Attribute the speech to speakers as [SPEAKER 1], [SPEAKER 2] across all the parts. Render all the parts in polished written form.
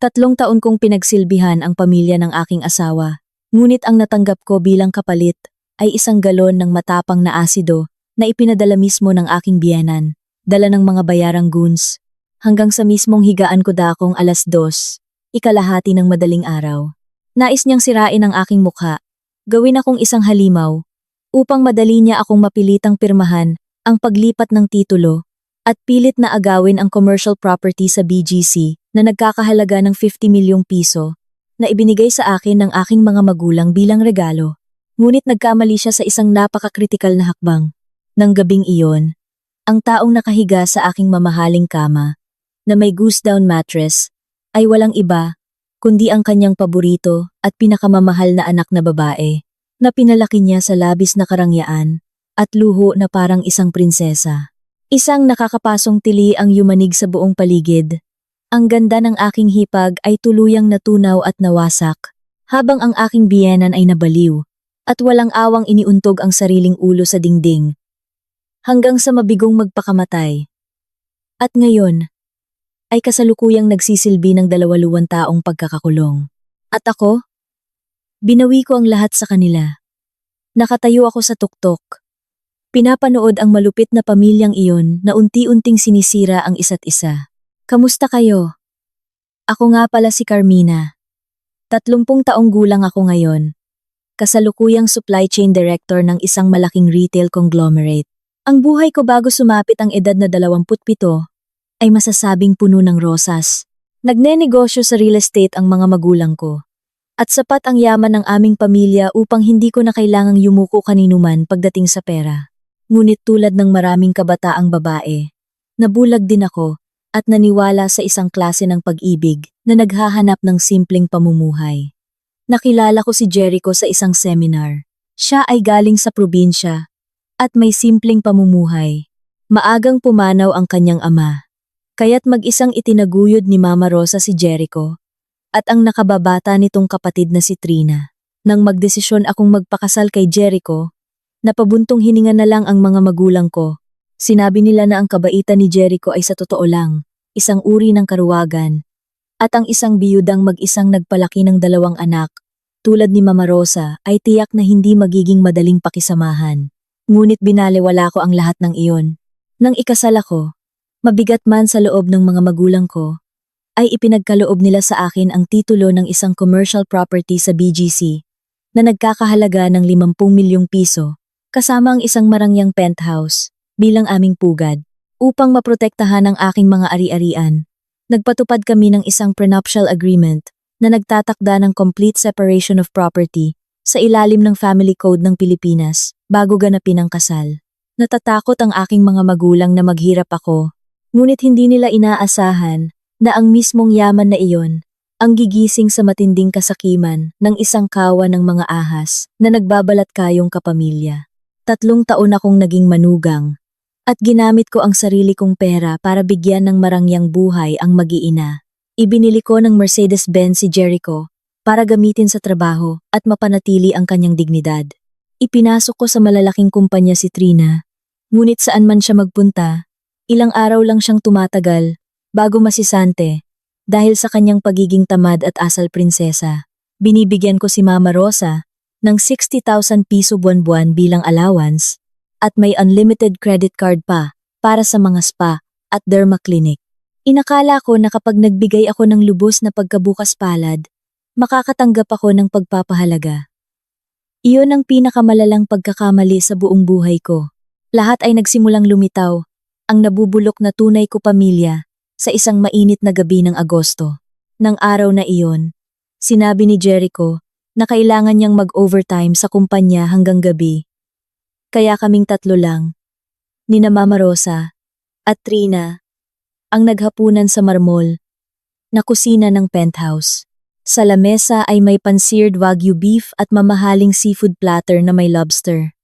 [SPEAKER 1] 3 taon kong pinagsilbihan ang pamilya ng aking asawa, ngunit ang natanggap ko bilang kapalit ay 1 galon ng matapang na asido na ipinadala mismo ng aking biyenan, dala ng mga bayarang goons, hanggang sa mismong higaan ko dakong 2:00, ikalahati ng madaling araw. Nais niyang sirain ang aking mukha, gawin akong isang halimaw, upang madali niya akong mapilitang pirmahan ang paglipat ng titulo at pilit na agawin ang commercial property sa BGC na nagkakahalaga ng 50 milyong piso na ibinigay sa akin ng aking mga magulang bilang regalo. Ngunit nagkamali siya sa isang napakakritikal na hakbang. Nang gabing iyon, ang taong nakahiga sa aking mamahaling kama na may goose down mattress ay walang iba kundi ang kanyang paborito at pinakamamahal na anak na babae na pinalaki niya sa labis na karangyaan at luho na parang isang prinsesa. Isang nakakapasong tili ang yumanig sa buong paligid. Ang ganda ng aking hipag ay tuluyang natunaw at nawasak, habang ang aking biyenan ay nabaliw, at walang awang iniuntog ang sariling ulo sa dingding, hanggang sa mabigong magpakamatay. At ngayon, ay kasalukuyang nagsisilbi ng 2 taong pagkakakulong. At ako? Binawi ko ang lahat sa kanila. Nakatayo ako sa tuktok. Pinapanood ang malupit na pamilyang iyon na unti-unting sinisira ang isa't isa. Kamusta kayo? Ako nga pala si Carmina. 30 taong gulang ako ngayon. Kasalukuyang supply chain director ng isang malaking retail conglomerate. Ang buhay ko bago sumapit ang edad na 27 ay masasabing puno ng rosas. Nagnenegosyo sa real estate ang mga magulang ko. At sapat ang yaman ng aming pamilya upang hindi ko na kailangang yumuko kaninuman pagdating sa pera. Ngunit tulad ng maraming kabataang babae, nabulag din ako at naniwala sa isang klase ng pag-ibig na naghahanap ng simpleng pamumuhay. Nakilala ko si Jericho sa isang seminar. Siya ay galing sa probinsya at may simpleng pamumuhay. Maagang pumanaw ang kanyang ama, kaya't mag-isang itinaguyod ni Mama Rosa si Jericho at ang nakababata nitong kapatid na si Trina. Nang magdesisyon akong magpakasal kay Jericho, napabuntong hininga na lang ang mga magulang ko. Sinabi nila na ang kabaitan ni Jericho ay sa totoo lang, isang uri ng karuwagan, at ang isang biyudang mag-isang nagpalaki ng 2 anak, tulad ni Mama Rosa, ay tiyak na hindi magiging madaling pakisamahan. Ngunit binaliwala ko ang lahat ng iyon. Nang ikasal ako, mabigat man sa loob ng mga magulang ko, ay ipinagkaloob nila sa akin ang titulo ng isang commercial property sa BGC na nagkakahalaga ng 50 milyong piso, kasama ang isang marangyang penthouse bilang aming pugad. Upang maprotektahan ang aking mga ari-arian, nagpatupad kami ng isang prenuptial agreement na nagtatakda ng complete separation of property sa ilalim ng Family Code ng Pilipinas bago ganapin ang kasal. Natatakot ang aking mga magulang na maghirap ako, ngunit hindi nila inaasahan na ang mismong yaman na iyon ang gigising sa matinding kasakiman ng isang kawa ng mga ahas na nagbabalat kayong kapamilya. 3 taon akong naging manugang at ginamit ko ang sarili kong pera para bigyan ng marangyang buhay ang mag-iina. Ibinili ko ng Mercedes-Benz si Jericho para gamitin sa trabaho at mapanatili ang kanyang dignidad. Ipinasok ko sa malalaking kumpanya si Trina, ngunit saan man siya magpunta, ilang araw lang siyang tumatagal bago masisante dahil sa kanyang pagiging tamad at asal prinsesa. Binibigyan ko si Mama Rosa ng 60,000 piso buwan-buwan bilang allowance at may unlimited credit card pa para sa mga spa at derma clinic. Inakala ko na kapag nagbigay ako ng lubos na pagkabukas palad, makakatanggap ako ng pagpapahalaga. Iyon ang pinakamalalang pagkakamali sa buong buhay ko. Lahat ay nagsimulang lumitaw, ang nabubulok na tunay ko pamilya, sa isang mainit na gabi ng Agosto. Nang araw na iyon, sinabi ni Jericho na kailangan niyang mag-overtime sa kumpanya hanggang gabi. Kaya kaming 3 lang, nina Mama Rosa at Trina, ang naghapunan sa marmol na kusina ng penthouse. Sa lamesa ay may pan-seared wagyu beef at mamahaling seafood platter na may lobster.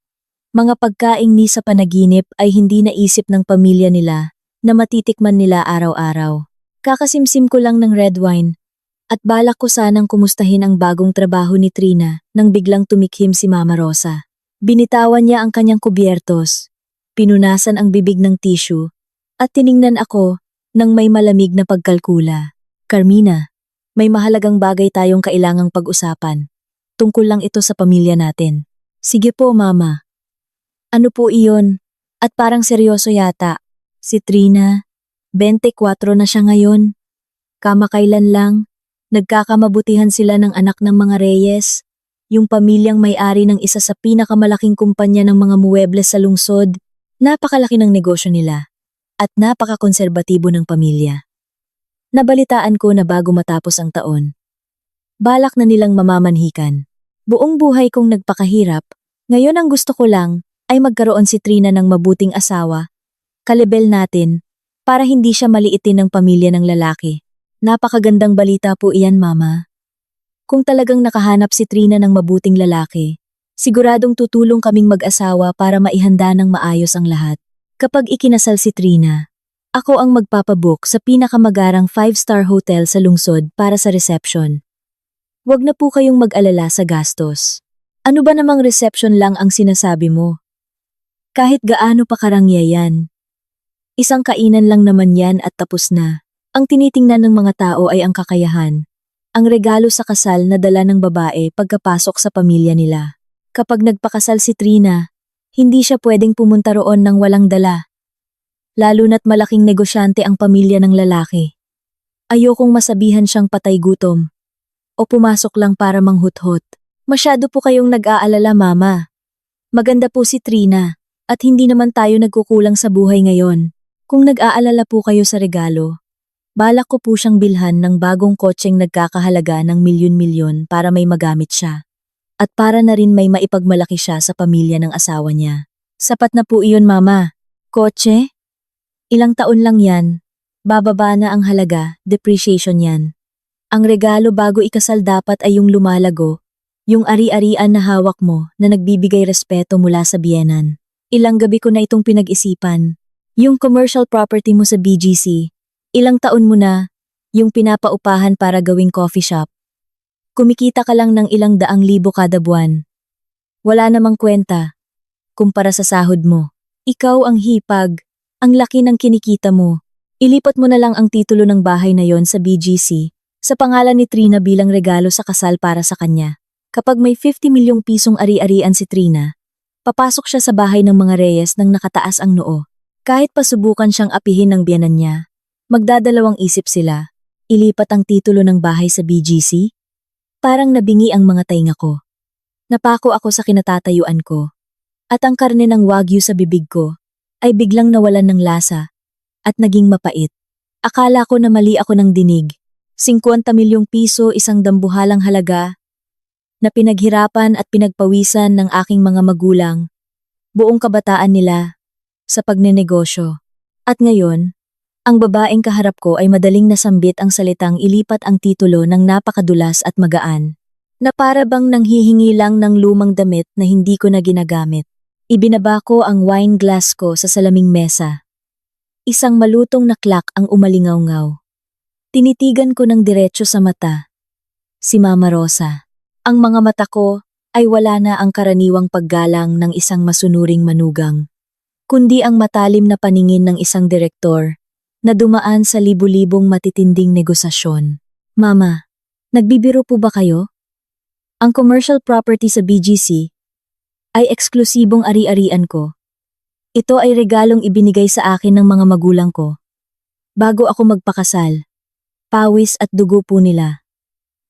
[SPEAKER 1] Mga pagkaing ni sa panaginip ay hindi naisip ng pamilya nila na matitikman nila araw-araw. Kakasimsim ko lang ng red wine at balak ko sanang kumustahin ang bagong trabaho ni Trina nang biglang tumikhim si Mama Rosa. Binitawan niya ang kanyang kubyertos, pinunasan ang bibig ng tissue, at tiningnan ako nang may malamig na pagkalkula. Carmina, May mahalagang bagay tayong kailangang pag-usapan. Tungkol lang ito sa pamilya natin. Sige po, Mama. Ano po iyon? At parang seryoso yata. Si Trina, 24 na siya ngayon. Kamakailan lang, nagkakamabutihan sila ng anak ng mga Reyes, yung pamilyang may-ari ng isa sa pinakamalaking kumpanya ng mga muwebles sa lungsod. Napakalaki ng negosyo nila at napakakonserbatibo ng pamilya. Nabalitaan ko na bago matapos ang taon, balak na nilang mamamanhikan. Buong buhay kong nagpakahirap, ngayon ang gusto ko lang ay magkaroon si Trina ng mabuting asawa, kalibel natin, para hindi siya maliitin ng pamilya ng lalaki. Napakagandang balita po iyan, Mama. Kung talagang nakahanap si Trina ng mabuting lalaki, siguradong tutulong kaming mag-asawa para maihanda ng maayos ang lahat. Kapag ikinasal si Trina, ako ang magpapabook sa pinakamagarang 5-star hotel sa lungsod para sa reception. Huwag na po kayong mag-alala sa gastos. Ano ba namang reception lang ang sinasabi mo? Kahit gaano pa karangya yan. Isang kainan lang naman yan at tapos na. Ang tinitingnan ng mga tao ay ang kakayahan. Ang regalo sa kasal na dala ng babae pagkapasok sa pamilya nila. Kapag nagpakasal si Trina, hindi siya pwedeng pumunta roon ng walang dala. Lalo na't malaking negosyante ang pamilya ng lalaki. Ayokong masabihan siyang patay gutom. O pumasok lang para manghuthot. Masyado po kayong nag-aalala, Mama. Maganda po si Trina, at hindi naman tayo nagkukulang sa buhay ngayon. Kung nag-aalala po kayo sa regalo, balak ko po siyang bilhan ng bagong kotseng nagkakahalaga ng milyon-milyon para may magamit siya. At para na rin may maipagmalaki siya sa pamilya ng asawa niya. Sapat na po iyon, Mama. Kotse? Ilang taon lang yan. Bababa na ang halaga, depreciation yan. Ang regalo bago ikasal dapat ay yung lumalago, yung ari-arian na hawak mo na nagbibigay respeto mula sa biyenan. Ilang gabi ko na itong pinag-isipan. Yung commercial property mo sa BGC, ilang taon mo na, yung pinapaupahan para gawing coffee shop. Kumikita ka lang ng ilang daang libo kada buwan. Wala namang kwenta. Kumpara sa sahod mo. Ikaw ang hipag, ang laki ng kinikita mo. Ilipat mo na lang ang titulo ng bahay na yon sa BGC, sa pangalan ni Trina bilang regalo sa kasal para sa kanya. Kapag may 50 milyong pisong ari-arian si Trina, papasok siya sa bahay ng mga Reyes nang nakataas ang noo. Kahit pasubukan siyang apihin ng biyanan niya, magdadalawang isip sila. Ilipat ang titulo ng bahay sa BGC? Parang nabingi ang mga tainga ko. Napako ako sa kinatatayuan ko. At ang karne ng wagyu sa bibig ko ay biglang nawalan ng lasa at naging mapait. Akala ko na mali ako ng dinig. 50 milyong piso, isang dambuhalang halaga na pinaghirapan at pinagpawisan ng aking mga magulang, buong kabataan nila, sa pagnenegosyo. At ngayon, ang babaeng kaharap ko ay madaling nasambit ang salitang ilipat ang titulo ng napakadulas at magaan, na para bang nanghihingi lang ng lumang damit na hindi ko na ginagamit. Ibinaba ko ang wine glass ko sa salaming mesa. Isang malutong na clock ang umalingaw-ngaw. Tinitigan ko ng diretso sa mata. Si Mama Rosa. Ang mga mata ko ay wala na ang karaniwang paggalang ng isang masunuring manugang, kundi ang matalim na paningin ng isang direktor na dumaan sa libu-libong matitinding negosasyon. Mama, nagbibiro po ba kayo? Ang commercial property sa BGC ay eksklusibong ari-arian ko. Ito ay regalong ibinigay sa akin ng mga magulang ko. Bago ako magpakasal, pawis at dugo po nila.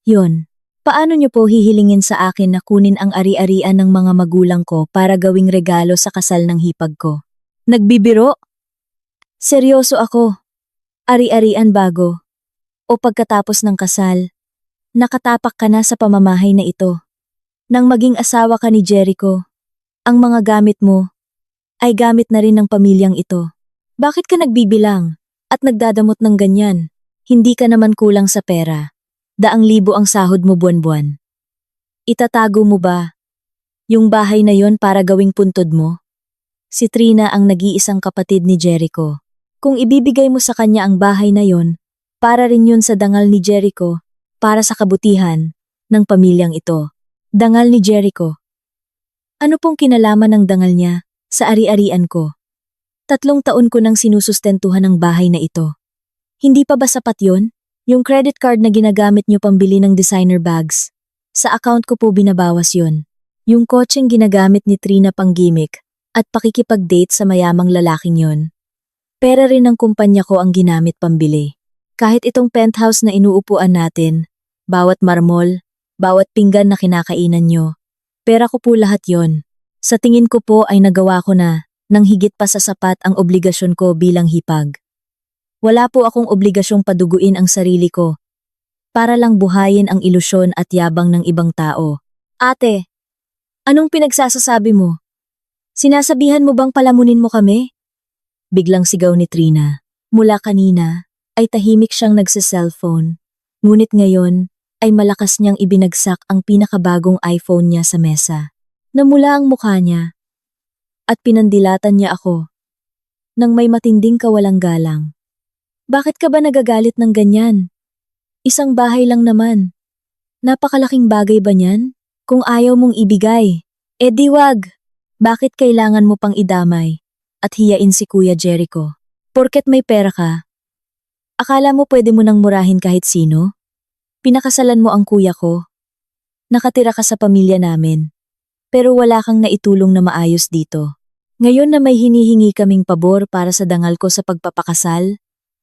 [SPEAKER 1] Yon, paano niyo po hihilingin sa akin na kunin ang ari-arian ng mga magulang ko para gawing regalo sa kasal ng hipag ko? Nagbibiro? Seryoso ako. Ari-arian bago. O pagkatapos ng kasal, nakatapak ka na sa pamamahay na ito. Nang maging asawa ka ni Jericho, ang mga gamit mo ay gamit na rin ng pamilyang ito. Bakit ka nagbibilang at nagdadamot ng ganyan? Hindi ka naman kulang sa pera. 100,000 ang sahod mo buwan-buwan. Itatago mo ba yung bahay na yon para gawing puntod mo? Si Trina ang nag-iisang kapatid ni Jericho. Kung ibibigay mo sa kanya ang bahay na yon, para rin yun sa dangal ni Jericho, para sa kabutihan ng pamilyang ito. Dangal ni Jericho. Ano pong kinalaman ng dangal niya sa ari-arian ko? 3 taon ko nang sinusustentuhan ang bahay na ito. Hindi pa ba sapat yon? Yung credit card na ginagamit nyo pambili ng designer bags, sa account ko po binabawas yon. Yung kotseng ginagamit ni Trina pang gimmick at pakikipag-date sa mayamang lalaking yon. Pera rin ng kumpanya ko ang ginamit pambili. Kahit itong penthouse na inuupuan natin, bawat marmol, bawat pinggan na kinakainan nyo, pera ko po lahat yon. Sa tingin ko po ay nagawa ko na, nang higit pa sa sapat ang obligasyon ko bilang hipag. Wala po akong obligasyong paduguin ang sarili ko, para lang buhayin ang ilusyon at yabang ng ibang tao. Ate, anong pinagsasasabi mo? Sinasabihan mo bang palamunin mo kami? Biglang sigaw ni Trina. Mula kanina, ay tahimik siyang nagsa-cellphone. Ngunit ngayon, ay malakas niyang ibinagsak ang pinakabagong iPhone niya sa mesa. Namula ang mukha niya, at pinandilatan niya ako, nang may matinding kawalang galang. Bakit ka ba nagagalit ng ganyan? Isang bahay lang naman. Napakalaking bagay ba niyan? Kung ayaw mong ibigay, di wag. Bakit kailangan mo pang idamay at hiyain si Kuya Jericho? Porket may pera ka? Akala mo pwede mo nang murahin kahit sino? Pinakasalan mo ang kuya ko. Nakatira ka sa pamilya namin. Pero wala kang naitulong na maayos dito. Ngayon na may hinihingi kaming pabor para sa dangal ko sa pagpapakasal,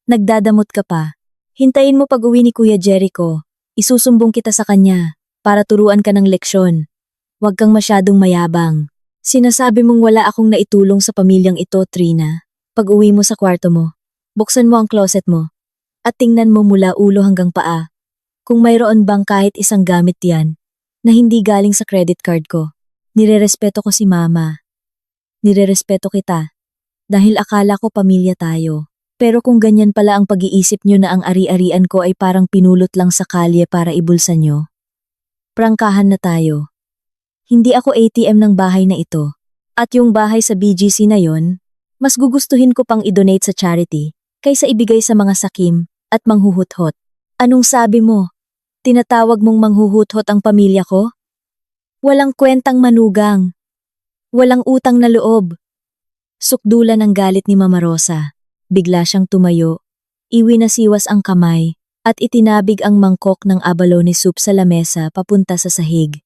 [SPEAKER 1] nagdadamot ka pa. Hintayin mo pag-uwi ni Kuya Jericho. Isusumbong kita sa kanya para turuan ka ng leksyon. Huwag kang masyadong mayabang. Sinasabi mong wala akong naitulong sa pamilyang ito, Trina. Pag-uwi mo sa kwarto mo, buksan mo ang closet mo at tingnan mo mula ulo hanggang paa kung mayroon bang kahit isang gamit yan na hindi galing sa credit card ko. Nirerespeto ko si Mama. Nirerespeto kita dahil akala ko pamilya tayo. Pero kung ganyan pala ang pag-iisip nyo na ang ari-arian ko ay parang pinulot lang sa kalye para ibulsa nyo, prangkahan na tayo. Hindi ako ATM ng bahay na ito. At yung bahay sa BGC na yon, mas gugustuhin ko pang i-donate sa charity kaysa ibigay sa mga sakim at manghuhuthot. Anong sabi mo? Tinatawag mong manghuhuthot ang pamilya ko? Walang kwentang manugang. Walang utang na loob. Sukdulan ang galit ni Mama Rosa. Bigla siyang tumayo, iwinasiwas ang kamay, at itinabig ang mangkok ng abalone soup sa lamesa papunta sa sahig.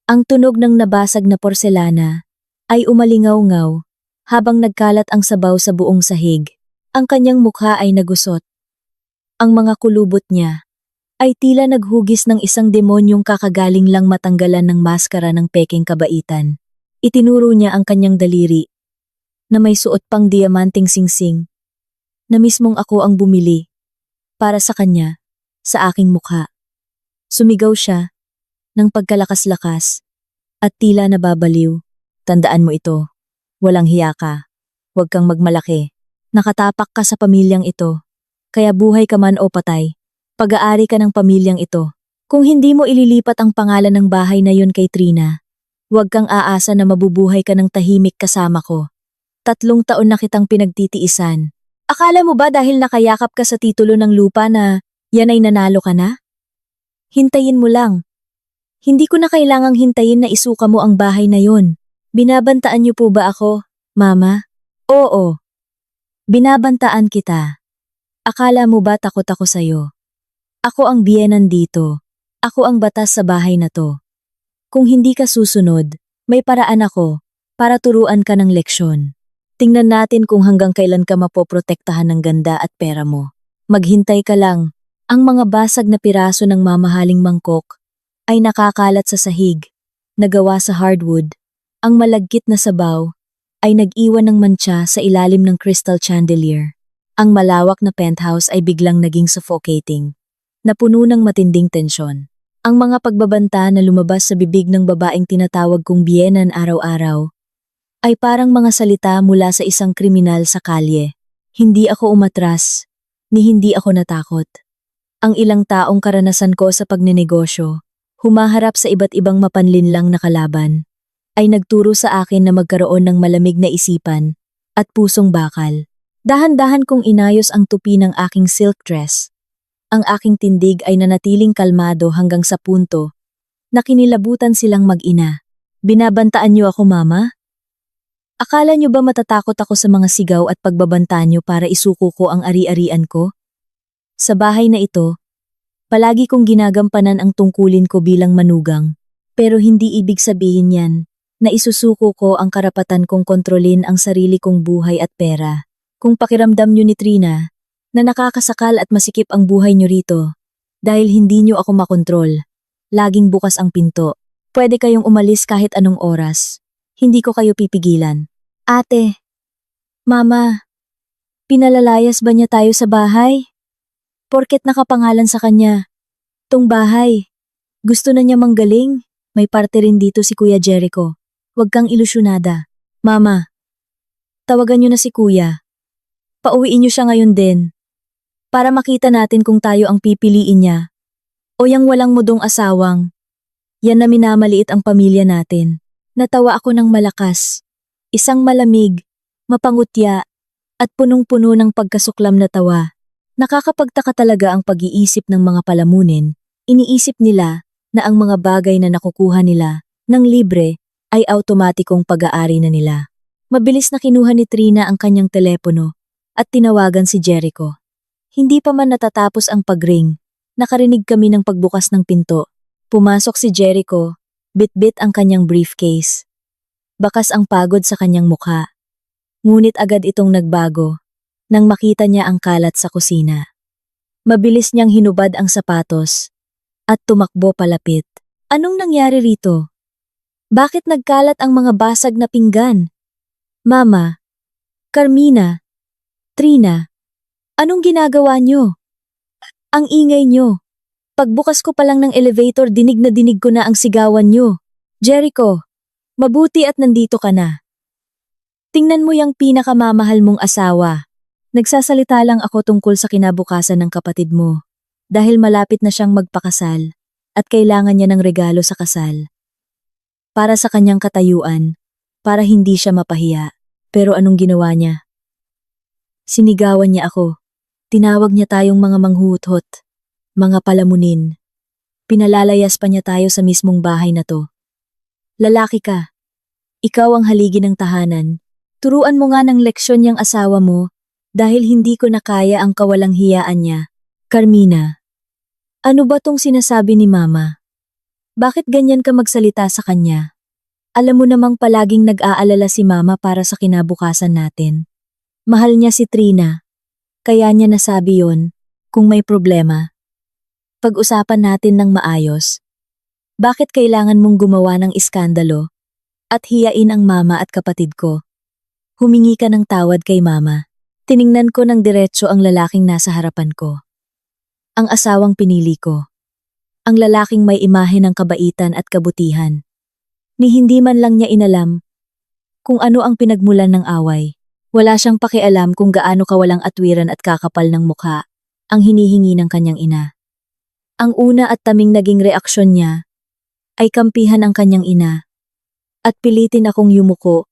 [SPEAKER 1] Ang tunog ng nabasag na porselana ay umalingaw-ngaw habang nagkalat ang sabaw sa buong sahig. Ang kanyang mukha ay nagusot. Ang mga kulubot niya ay tila naghugis ng isang demonyong kakagaling lang matanggalan ng maskara ng peking kabaitan. Itinuro niya ang kanyang daliri na may suot pang diamanting singsing na mismong ako ang bumili para sa kanya sa aking mukha. Sumigaw siya ng pagkalakas-lakas at tila nababaliw. Tandaan mo ito, walang hiya ka, huwag kang magmalaki. Nakatapak ka sa pamilyang ito, kaya buhay ka man o patay, pag-aari ka ng pamilyang ito. Kung hindi mo ililipat ang pangalan ng bahay na yun kay Trina, huwag kang aasa na mabubuhay ka ng tahimik kasama ko. 3 taon na kitang pinagtitiisan. Akala mo ba dahil nakayakap ka sa titulo ng lupa na yan ay nanalo ka na? Hintayin mo lang. Hindi ko na kailangang hintayin na isuka mo ang bahay na yon. Binabantaan niyo po ba ako, Mama? Oo. Binabantaan kita. Akala mo ba takot ako sa'yo? Ako ang biyenan dito. Ako ang batas sa bahay na to. Kung hindi ka susunod, may paraan ako para turuan ka ng leksyon. Tingnan natin kung hanggang kailan ka mapoprotektahan ng ganda at pera mo. Maghintay ka lang. Ang mga basag na piraso ng mamahaling mangkok ay nakakalat sa sahig, nagawa sa hardwood. Ang malagkit na sabaw ay nag-iwan ng mantsa sa ilalim ng crystal chandelier. Ang malawak na penthouse ay biglang naging suffocating, napuno ng matinding tensyon. Ang mga pagbabanta na lumabas sa bibig ng babaeng tinatawag kong biyenan araw-araw ay parang mga salita mula sa isang kriminal sa kalye. Hindi ako umatras, ni hindi ako natakot. Ang ilang taong karanasan ko sa pagnenegosyo, humaharap sa iba't ibang mapanlinlang na kalaban, ay nagturo sa akin na magkaroon ng malamig na isipan at pusong bakal. Dahan-dahan kong inayos ang tupi ng aking silk dress. Ang aking tindig ay nanatiling kalmado hanggang sa punto na kinilabutan silang mag-ina. Binabantaan niyo ako, Mama? Akala niyo ba matatakot ako sa mga sigaw at pagbabanta niyo para isuko ko ang ari-arian ko? Sa bahay na ito, Palagi kong ginagampanan ang tungkulin ko bilang manugang. Pero hindi ibig sabihin yan na isusuko ko ang karapatan kong kontrolin ang sarili kong buhay at pera. Kung pakiramdam nyo ni Trina na nakakasakal at masikip ang buhay nyo rito dahil hindi nyo ako makontrol, laging bukas ang pinto. Pwede kayong umalis kahit anong oras. Hindi ko kayo pipigilan. Ate, Mama, pinalalayas ba niya tayo sa bahay? Porket nakapangalan sa kanya tong bahay. Gusto na niya manggaling. May parte rin dito si Kuya Jericho. Huwag kang ilusyonada. Mama, tawagan niyo na si Kuya. Pauwiin niyo siya ngayon din. Para makita natin kung tayo ang pipiliin niya. O yang walang mudong asawang. Yan na minamaliit ang pamilya natin. Natawa ako ng malakas. Isang malamig, mapangutya, at punong-puno ng pagkasuklam na tawa. Nakakapagtaka talaga ang pag-iisip ng mga palamunin. Iniisip nila na ang mga bagay na nakukuha nila ng libre ay automatikong pag-aari na nila. Mabilis na kinuha ni Trina ang kanyang telepono at tinawagan si Jericho. Hindi pa man natatapos ang pagring, nakarinig kami ng pagbukas ng pinto. Pumasok si Jericho, bit-bit ang kanyang briefcase. Bakas ang pagod sa kanyang mukha. Ngunit agad itong nagbago nang makita niya ang kalat sa kusina. Mabilis niyang hinubad ang sapatos at tumakbo palapit. Anong nangyari rito? Bakit nagkalat ang mga basag na pinggan? Mama, Carmina, Trina, anong ginagawa niyo? Ang ingay niyo. Pagbukas ko pa lang ng elevator, dinig na dinig ko na ang sigawan niyo. Jericho, mabuti at nandito ka na. Tingnan mo yung pinakamamahal mong asawa. Nagsasalita lang ako tungkol sa kinabukasan ng kapatid mo. Dahil malapit na siyang magpakasal at kailangan niya ng regalo sa kasal. Para sa kanyang katayuan, para hindi siya mapahiya. Pero anong ginawa niya? Sinigawan niya ako. Tinawag niya tayong mga manghuhuthot, mga palamunin. Pinalalayas pa niya tayo sa mismong bahay na to. Lalaki ka. Ikaw ang haligi ng tahanan. Turuan mo nga ng leksyon niyang asawa mo dahil hindi ko na kaya ang kawalang hiyaan niya. Carmina, ano ba tong sinasabi ni Mama? Bakit ganyan ka magsalita sa kanya? Alam mo namang palaging nag-aalala si Mama para sa kinabukasan natin. Mahal niya si Trina. Kaya niya nasabi yon, kung may problema. Pag-usapan natin ng maayos. Bakit kailangan mong gumawa ng iskandalo at hiyain ang Mama at kapatid ko? Humingi ka ng tawad kay Mama. Tiningnan ko ng diretso ang lalaking nasa harapan ko. Ang asawang pinili ko. Ang lalaking may imahe ng kabaitan at kabutihan. Ni hindi man lang niya inalam kung ano ang pinagmulan ng away. Wala siyang pakialam kung gaano kawalang atwiran at kakapal ng mukha ang hinihingi ng kanyang ina. Ang una at taming naging reaksyon niya ay kampihan ang kanyang ina at pilitin akong yumuko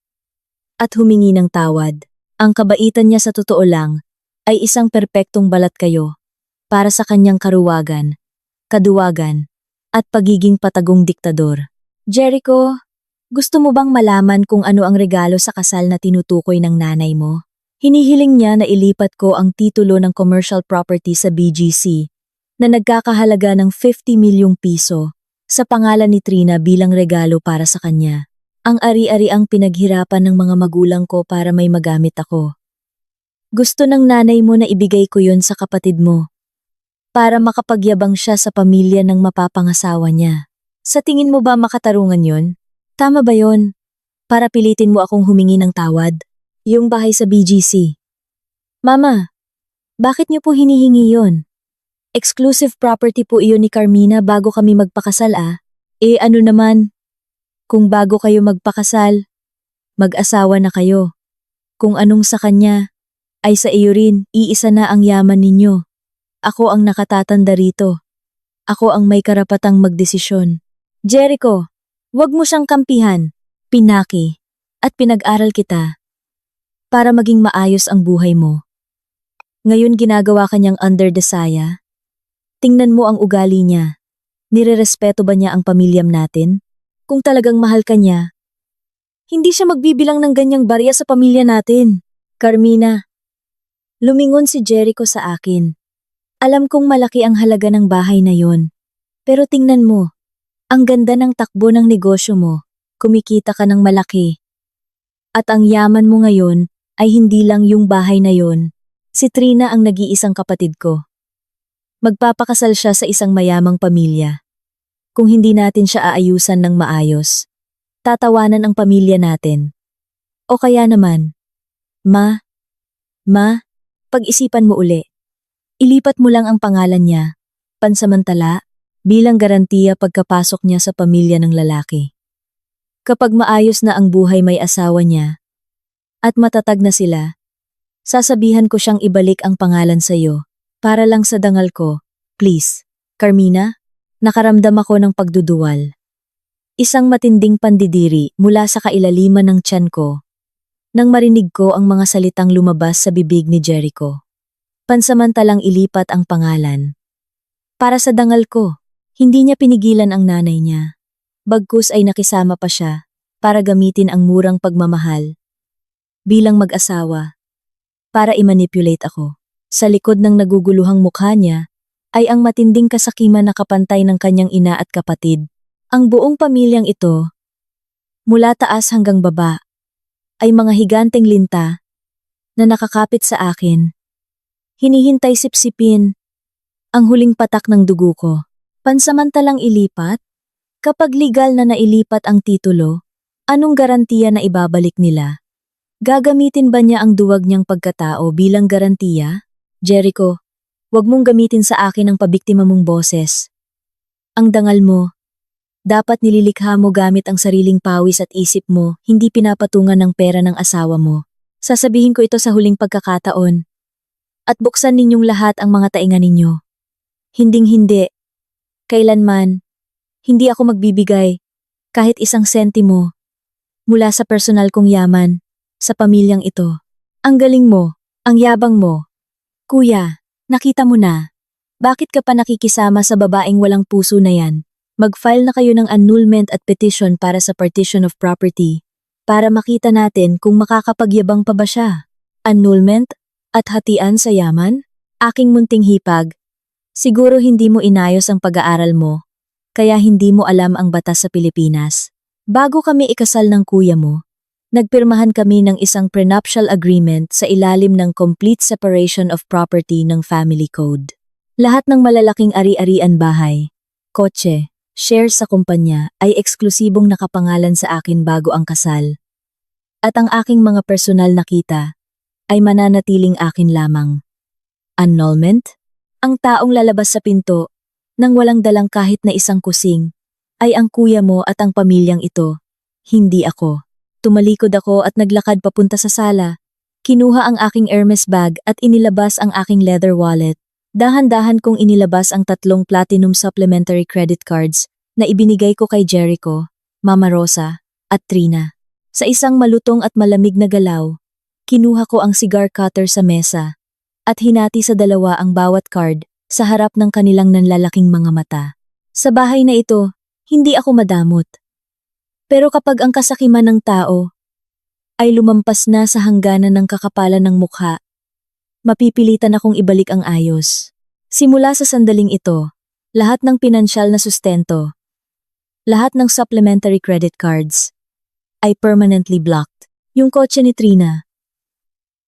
[SPEAKER 1] at humingi ng tawad. Ang kabaitan niya sa totoo lang ay isang perpektong balat kayo para sa kanyang karuwagan, kaduwagan, at pagiging patagong diktador. Jericho, gusto mo bang malaman kung ano ang regalo sa kasal na tinutukoy ng nanay mo? Hinihiling niya na ilipat ko ang titulo ng commercial property sa BGC na nagkakahalaga ng 50 milyong piso sa pangalan ni Trina bilang regalo para sa kanya. Ang ari-ari ang pinaghirapan ng mga magulang ko para may magamit ako. Gusto ng nanay mo na ibigay ko yon sa kapatid mo para makapagyabang siya sa pamilya ng mapapangasawa niya. Sa tingin mo ba makatarungan yon? Tama ba yon? Para pilitin mo akong humingi ng tawad? Yung bahay sa BGC. Mama, bakit niyo po hinihingi yon? Exclusive property po iyon ni Carmina bago kami magpakasal ah. Ano naman? Kung bago kayo magpakasal, mag-asawa na kayo. Kung anong sa kanya, ay sa iyo rin, iisa na ang yaman ninyo. Ako ang nakatatanda rito. Ako ang may karapatang magdesisyon. Jericho, wag mo siyang kampihan, pinaki, at pinag-aral kita para maging maayos ang buhay mo. Ngayon ginagawa kanyang under the saya. Tingnan mo ang ugali niya. Nirerespeto ba niya ang pamilyam natin? Kung talagang mahal ka niya, hindi siya magbibilang ng ganyang barya sa pamilya natin. Carmina, lumingon si Jericho sa akin. Alam kong malaki ang halaga ng bahay na yon. Pero tingnan mo, ang ganda ng takbo ng negosyo mo, kumikita ka ng malaki. At ang yaman mo ngayon ay hindi lang yung bahay na yon. Si Trina ang nag-iisang kapatid ko. Magpapakasal siya sa isang mayamang pamilya. Kung hindi natin siya aayusan ng maayos, tatawanan ang pamilya natin. O kaya naman, Ma, pag-isipan mo uli. Ilipat mo lang ang pangalan niya, pansamantala, bilang garantiya pagkapasok niya sa pamilya ng lalaki. Kapag maayos na ang buhay may asawa niya, at matatag na sila, sasabihan ko siyang ibalik ang pangalan sa'yo, para lang sa dangal ko, please. Carmina, nakaramdam ako ng pagduduwal. Isang matinding pandidiri mula sa kailaliman ng tiyan ko, nang marinig ko ang mga salitang lumabas sa bibig ni Jericho. Pansamantalang ilipat ang pangalan. Para sa dangal ko, hindi niya pinigilan ang nanay niya. Bagkus ay nakisama pa siya para gamitin ang murang pagmamahal bilang mag-asawa para i-manipulate ako. Sa likod ng naguguluhang mukha niya ay ang matinding kasakiman na kapantay ng kanyang ina at kapatid. Ang buong pamilyang ito, mula taas hanggang baba, ay mga higanteng linta na nakakapit sa akin. Hinihintay sipsipin ang huling patak ng dugo ko. Pansamantalang ilipat? Kapag legal na nailipat ang titulo, anong garantiya na ibabalik nila? Gagamitin ba niya ang duwag niyang pagkatao bilang garantiya? Jericho, huwag mong gamitin sa akin ang pabiktima mong boses. Ang dangal mo, dapat nililikha mo gamit ang sariling pawis at isip mo, hindi pinapatungan ng pera ng asawa mo. Sasabihin ko ito sa huling pagkakataon. At buksan ninyong lahat ang mga tainga ninyo. Hinding-hindi. Kailanman, hindi ako magbibigay, kahit isang sentimo, mula sa personal kong yaman, sa pamilyang ito. Ang galing mo, ang yabang mo. Kuya, nakita mo na. Bakit ka pa nakikisama sa babaeng walang puso na yan? Mag-file na kayo ng annulment at petition para sa partition of property, para makita natin kung makakapagyabang pa ba siya. Annulment at hatian sa yaman? Aking munting hipag. Siguro hindi mo inayos ang pag-aaral mo, kaya hindi mo alam ang batas sa Pilipinas. Bago kami ikasal ng kuya mo, nagpirmahan kami ng isang prenuptial agreement sa ilalim ng Complete Separation of Property ng Family Code. Lahat ng malalaking ari-arian bahay, kotse, shares sa kumpanya ay eksklusibong nakapangalan sa akin bago ang kasal. At ang aking mga personal na kita ay mananatiling akin lamang. Annulment? Ang taong lalabas sa pinto nang walang dalang kahit na isang kusing ay ang kuya mo at ang pamilyang ito, hindi ako. Tumalikod ako at naglakad papunta sa sala. Kinuha ang aking Hermes bag at inilabas ang aking leather wallet. Dahan-dahan kong inilabas ang 3 platinum supplementary credit cards na ibinigay ko kay Jericho, Mama Rosa, at Trina. Sa isang malutong at malamig na galaw, kinuha ko ang cigar cutter sa mesa at hinati sa 2 ang bawat card sa harap ng kanilang nanlalaking mga mata. Sa bahay na ito, hindi ako madamot. Pero kapag ang kasakiman ng tao ay lumampas na sa hangganan ng kakapalan ng mukha, mapipilitan akong ibalik ang ayos. Simula sa sandaling ito, lahat ng pinansyal na sustento, lahat ng supplementary credit cards, ay permanently blocked. Yung kotse ni Trina.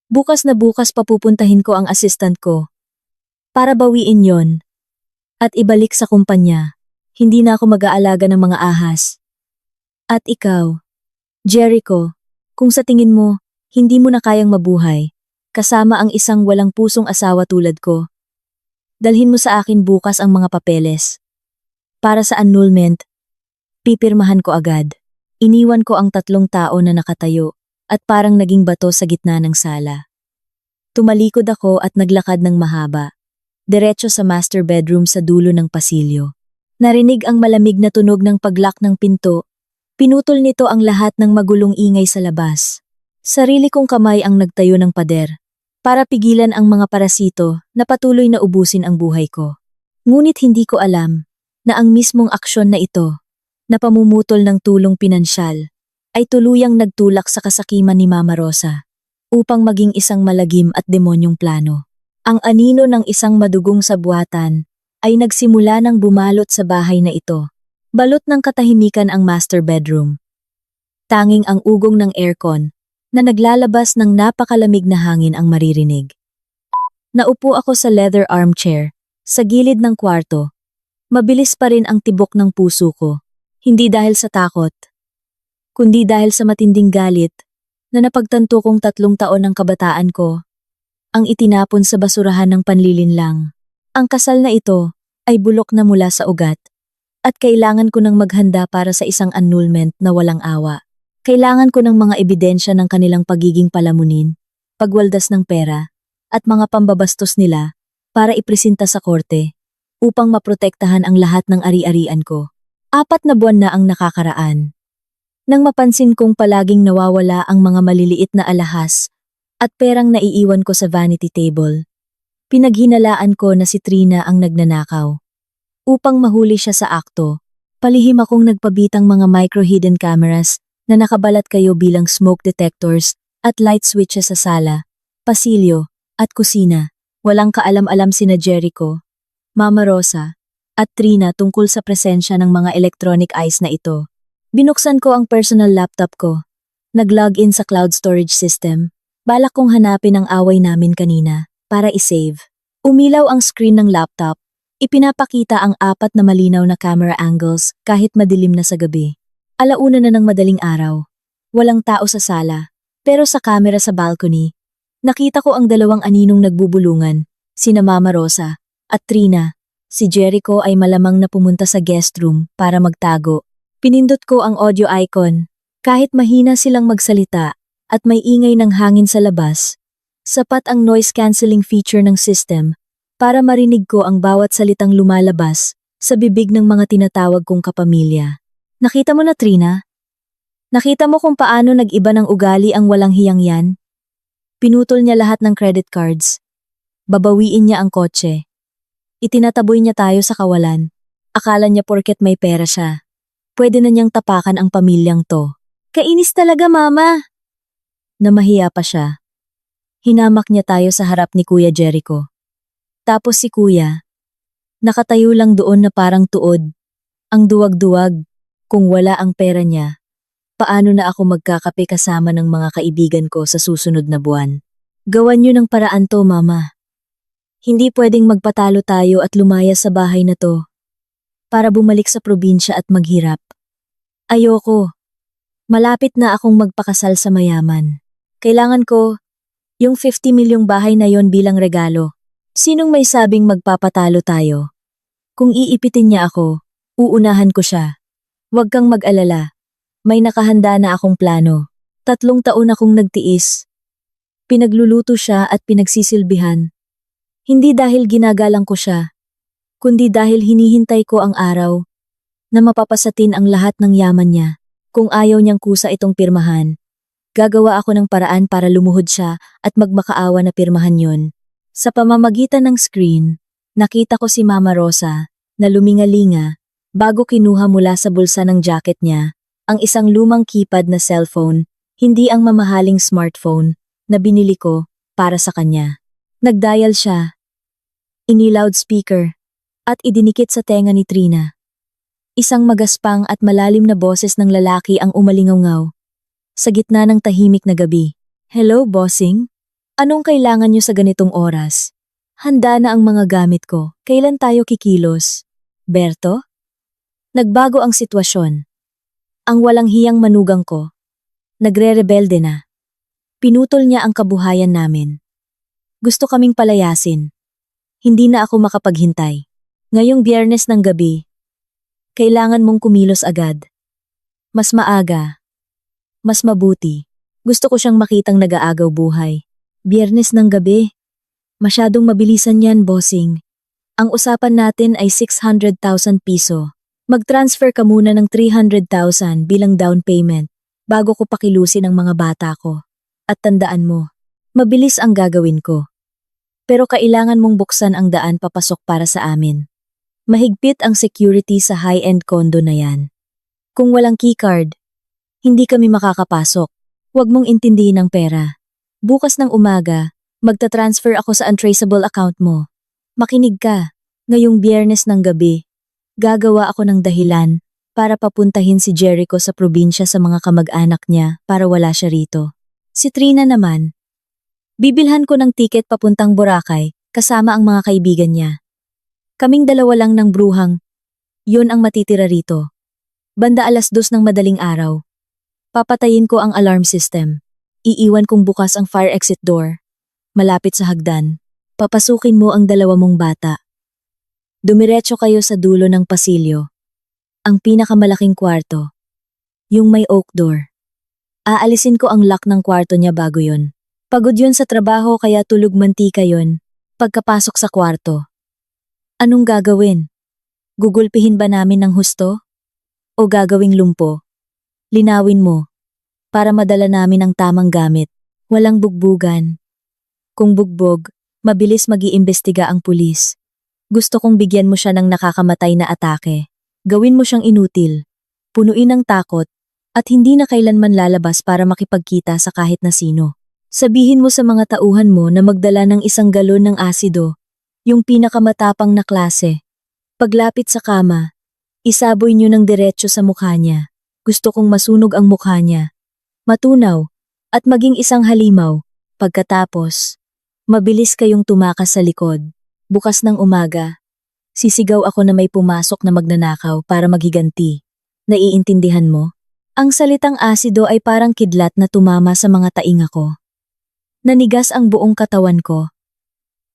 [SPEAKER 1] Bukas na bukas papupuntahin ko ang assistant ko para bawiin yon at ibalik sa kumpanya. Hindi na ako mag-aalaga ng mga ahas. At ikaw, Jericho, kung sa tingin mo, hindi mo na kayang mabuhay, kasama ang isang walang pusong asawa tulad ko, dalhin mo sa akin bukas ang mga papeles. Para sa annulment, pipirmahan ko agad. Iniwan ko ang 3 tao na nakatayo at parang naging bato sa gitna ng sala. Tumalikod ako at naglakad ng mahaba, diretso sa master bedroom sa dulo ng pasilyo. Narinig ang malamig na tunog ng paglock ng pinto. Pinutol nito ang lahat ng magulong ingay sa labas. Sarili kong kamay ang nagtayo ng pader para pigilan ang mga parasito na patuloy na ubusin ang buhay ko. Ngunit hindi ko alam na ang mismong aksyon na ito, na pamumutol ng tulong pinansyal, ay tuluyang nagtulak sa kasakiman ni Mama Rosa upang maging isang malagim at demonyong plano. Ang anino ng isang madugong sabwatan ay nagsimula ng bumalot sa bahay na ito. Balot ng katahimikan ang master bedroom. Tanging ang ugong ng aircon na naglalabas ng napakalamig na hangin ang maririnig. Naupo ako sa leather armchair sa gilid ng kwarto. Mabilis pa rin ang tibok ng puso ko. Hindi dahil sa takot, kundi dahil sa matinding galit na napagtanto kong 3 taon ng kabataan ko ang itinapon sa basurahan ng panlilinlang. Ang kasal na ito ay bulok na mula sa ugat at kailangan ko nang maghanda para sa isang annulment na walang awa. Kailangan ko ng mga ebidensya ng kanilang pagiging palamunin, pagwaldas ng pera, at mga pambabastos nila para ipresenta sa korte upang maprotektahan ang lahat ng ari-arian ko. 4 na buwan na ang nakakaraan. Nang mapansin kong palaging nawawala ang mga maliliit na alahas at perang naiiwan ko sa vanity table, pinaghinalaan ko na si Trina ang nagnanakaw. Upang mahuli siya sa akto, palihim akong nagpabitang mga micro-hidden cameras na nakabalat kayo bilang smoke detectors at light switches sa sala, pasilyo, at kusina. Walang kaalam-alam sina Jericho, Mama Rosa, at Trina tungkol sa presensya ng mga electronic eyes na ito. Binuksan ko ang personal laptop ko. Nag-log in sa cloud storage system. Balak kong hanapin ang away namin kanina para isave. Umilaw ang screen ng laptop. Ipinapakita ang 4 na malinaw na camera angles kahit madilim na sa gabi. 1:00 na ng madaling araw. Walang tao sa sala. Pero sa camera sa balcony, nakita ko ang 2 aninong nagbubulungan, sina Mama Rosa at Trina. Si Jericho ay malamang na pumunta sa guest room para magtago. Pinindot ko ang audio icon. Kahit mahina silang magsalita at may ingay ng hangin sa labas, sapat ang noise cancelling feature ng system para marinig ko ang bawat salitang lumalabas sa bibig ng mga tinatawag kong kapamilya. Nakita mo na, Trina? Nakita mo kung paano nag-iba ng ugali ang walang hiyang yan? Pinutol niya lahat ng credit cards. Babawiin niya ang kotse. Itinataboy niya tayo sa kawalan. Akala niya porket may pera siya, pwede na niyang tapakan ang pamilyang to. Kainis talaga, Mama! Namahiya pa siya. Hinamak niya tayo sa harap ni Kuya Jericho. Tapos si Kuya, nakatayo lang doon na parang tuod. Ang duwag-duwag, kung wala ang pera niya, paano na ako magkakape kasama ng mga kaibigan ko sa susunod na buwan? Gawan niyo ng paraan to, Mama. Hindi pwedeng magpatalo tayo at lumaya sa bahay na to para bumalik sa probinsya at maghirap. Ayoko. Malapit na akong magpakasal sa mayaman. Kailangan ko yung 50 milyong bahay na yon bilang regalo. Sinong may sabing magpapatalo tayo? Kung iipitin niya ako, uunahan ko siya. Huwag kang mag-alala. May nakahanda na akong plano. 3 taon akong nagtiis. Pinagluluto siya at pinagsisilbihan. Hindi dahil ginagalang ko siya, kundi dahil hinihintay ko ang araw na mapapasatin ang lahat ng yaman niya. Kung ayaw niyang kusa itong pirmahan, gagawa ako ng paraan para lumuhod siya at magmakaawa na pirmahan yon. Sa pamamagitan ng screen, nakita ko si Mama Rosa na lumingalinga bago kinuha mula sa bulsa ng jacket niya ang isang lumang keypad na cellphone, hindi ang mamahaling smartphone na binili ko para sa kanya. Nagdial siya, ini-loudspeaker, at idinikit sa tenga ni Trina. Isang magaspang at malalim na boses ng lalaki ang umalingaw sa gitna ng tahimik na gabi. Hello, bossing? Anong kailangan niyo sa ganitong oras? Handa na ang mga gamit ko. Kailan tayo kikilos? Berto? Nagbago ang sitwasyon. Ang walang hiyang manugang ko. Nagre-rebelde na. Pinutol niya ang kabuhayan namin. Gusto kaming palayasin. Hindi na ako makapaghintay. Ngayong Biyernes ng gabi, kailangan mong kumilos agad. Mas maaga. Mas mabuti. Gusto ko siyang makitang nag-aagaw buhay. Biyernes ng gabi. Masyadong mabilisan yan, bossing. Ang usapan natin ay 600,000 piso. Mag-transfer ka muna ng 300,000 bilang down payment bago ko pakilusin ang mga bata ko. At tandaan mo, mabilis ang gagawin ko. Pero kailangan mong buksan ang daan papasok para sa amin. Mahigpit ang security sa high-end condo na yan. Kung walang keycard, hindi kami makakapasok. Huwag mong intindihin ang pera. Bukas ng umaga, Magta-transfer ako sa untraceable account mo. Makinig ka. Ngayong Biyernes ng gabi, gagawa ako ng dahilan para papuntahin si Jericho sa probinsya sa mga kamag-anak niya para wala siya rito. Si Trina naman, bibilhan ko ng tiket papuntang Boracay kasama ang mga kaibigan niya. Kaming dalawa lang ng bruhang, yun ang matitira rito. Banda 2:00 ng madaling araw. Papatayin ko ang alarm system. Iiwan kong bukas ang fire exit door. Malapit sa hagdan. Papasukin mo ang 2 mong bata. Dumiretso kayo sa dulo ng pasilyo. Ang pinakamalaking kwarto. Yung may oak door. Aalisin ko ang lock ng kwarto niya bago yun. Pagod yun sa trabaho kaya tulog mantika yun. Pagkapasok sa kwarto. Anong gagawin? Gugulpihin ba namin ng husto? O gagawing lumpo? Linawin mo. Para madala namin ang tamang gamit. Walang bugbugan. Kung bugbog, mabilis mag-iimbestiga ang pulis. Gusto kong bigyan mo siya ng nakakamatay na atake. Gawin mo siyang inutil. Punuin ng takot. At hindi na kailanman lalabas para makipagkita sa kahit na sino. Sabihin mo sa mga tauhan mo na magdala ng 1 galon ng asido. Yung pinakamatapang na klase. Paglapit sa kama, isaboy niyo ng diretso sa mukha niya. Gusto kong masunog ang mukha niya. Matunaw, at maging isang halimaw. Pagkatapos, mabilis kayong tumakas sa likod. Bukas ng umaga, sisigaw ako na may pumasok na magnanakaw para maghiganti. Naiintindihan mo? Ang salitang asido ay parang kidlat na tumama sa mga tainga ko. Nanigas ang buong katawan ko.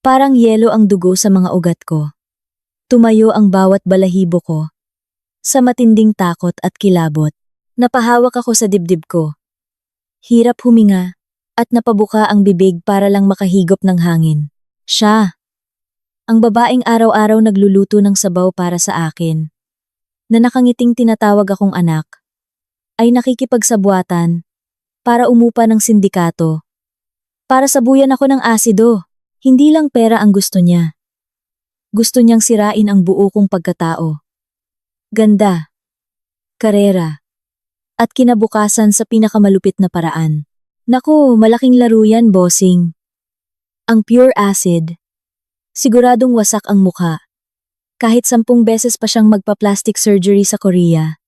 [SPEAKER 1] Parang yelo ang dugo sa mga ugat ko. Tumayo ang bawat balahibo ko. Sa matinding takot at kilabot, napahawak ako sa dibdib ko. Hirap huminga, at napabuka ang bibig para lang makahigop ng hangin. Siya, ang babaeng araw-araw nagluluto ng sabaw para sa akin, na nakangiting tinatawag akong anak, ay nakikipagsabwatan para umupa ng sindikato. Para sabuyan ako ng asido, hindi lang pera ang gusto niya. Gusto niyang sirain ang buo kong pagkatao. Ganda, karera, at kinabukasan sa pinakamalupit na paraan. Naku, malaking laro yan, bossing. Ang pure acid. Siguradong wasak ang mukha. Kahit 10 beses pa siyang magpa-plastic surgery sa Korea,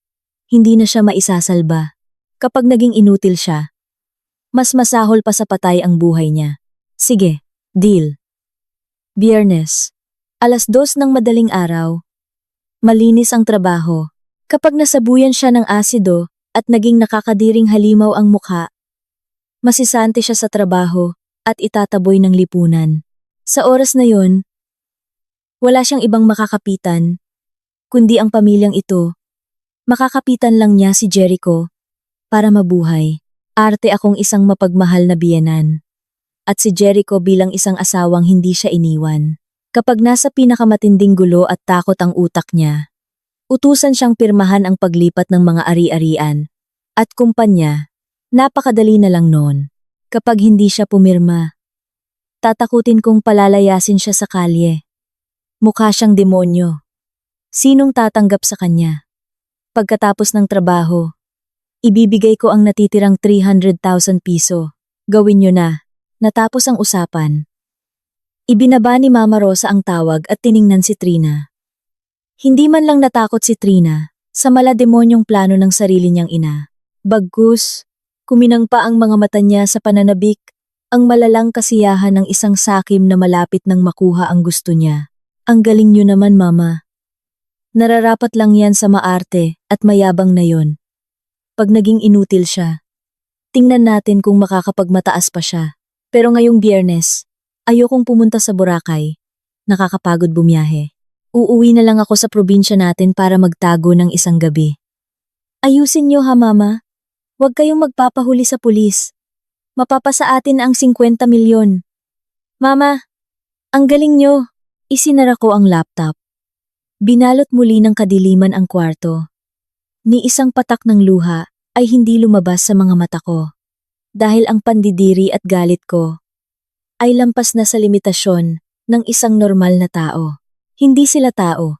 [SPEAKER 1] hindi na siya maisasalba. Kapag naging inutil siya, mas masahol pa sa patay ang buhay niya. Sige, deal. Biyernes, 2:00 ng madaling araw. Malinis ang trabaho. Kapag nasabuyan siya ng asido at naging nakakadiring halimaw ang mukha, masisante siya sa trabaho at itataboy ng lipunan. Sa oras na yon, wala siyang ibang makakapitan, kundi ang pamilyang ito. Makakapitan lang niya si Jericho para mabuhay. Arte akong isang mapagmahal na biyenan. At si Jericho bilang isang asawang hindi siya iniwan. Kapag nasa pinakamatinding gulo at takot ang utak niya, utusan siyang pirmahan ang paglipat ng mga ari-arian at kumpanya. Napakadali na lang noon. Kapag hindi siya pumirma, tatakutin kong palalayasin siya sa kalye. Mukha siyang demonyo. Sinong tatanggap sa kanya? Pagkatapos ng trabaho, ibibigay ko ang natitirang 300,000 piso. Gawin niyo na. Natapos ang usapan. Ibinaba ni Mama Rosa ang tawag at tiningnan si Trina. Hindi man lang natakot si Trina sa malademonyong plano ng sarili niyang ina. Bagkus, kuminang pa ang mga mata niya sa pananabik, ang malalang kasiyahan ng isang sakim na malapit nang makuha ang gusto niya. Ang galing niyo naman, Mama. Nararapat lang yan sa maarte at mayabang na yon. Pag naging inutil siya, tingnan natin kung makakapagmataas pa siya. Pero ngayong Biyernes, ayokong pumunta sa Boracay. Nakakapagod bumiyahe. Uuwi na lang ako sa probinsya natin para magtago ng isang gabi. Ayusin niyo ha, Mama. Huwag kayong magpapahuli sa pulis. Mapapasa atin ang 50 milyon. Mama, ang galing niyo. Isinara ko ang laptop. Binalot muli ng kadiliman ang kwarto. Ni isang patak ng luha ay hindi lumabas sa mga mata ko. Dahil ang pandidiri at galit ko ay lampas na sa limitasyon ng isang normal na tao. Hindi sila tao.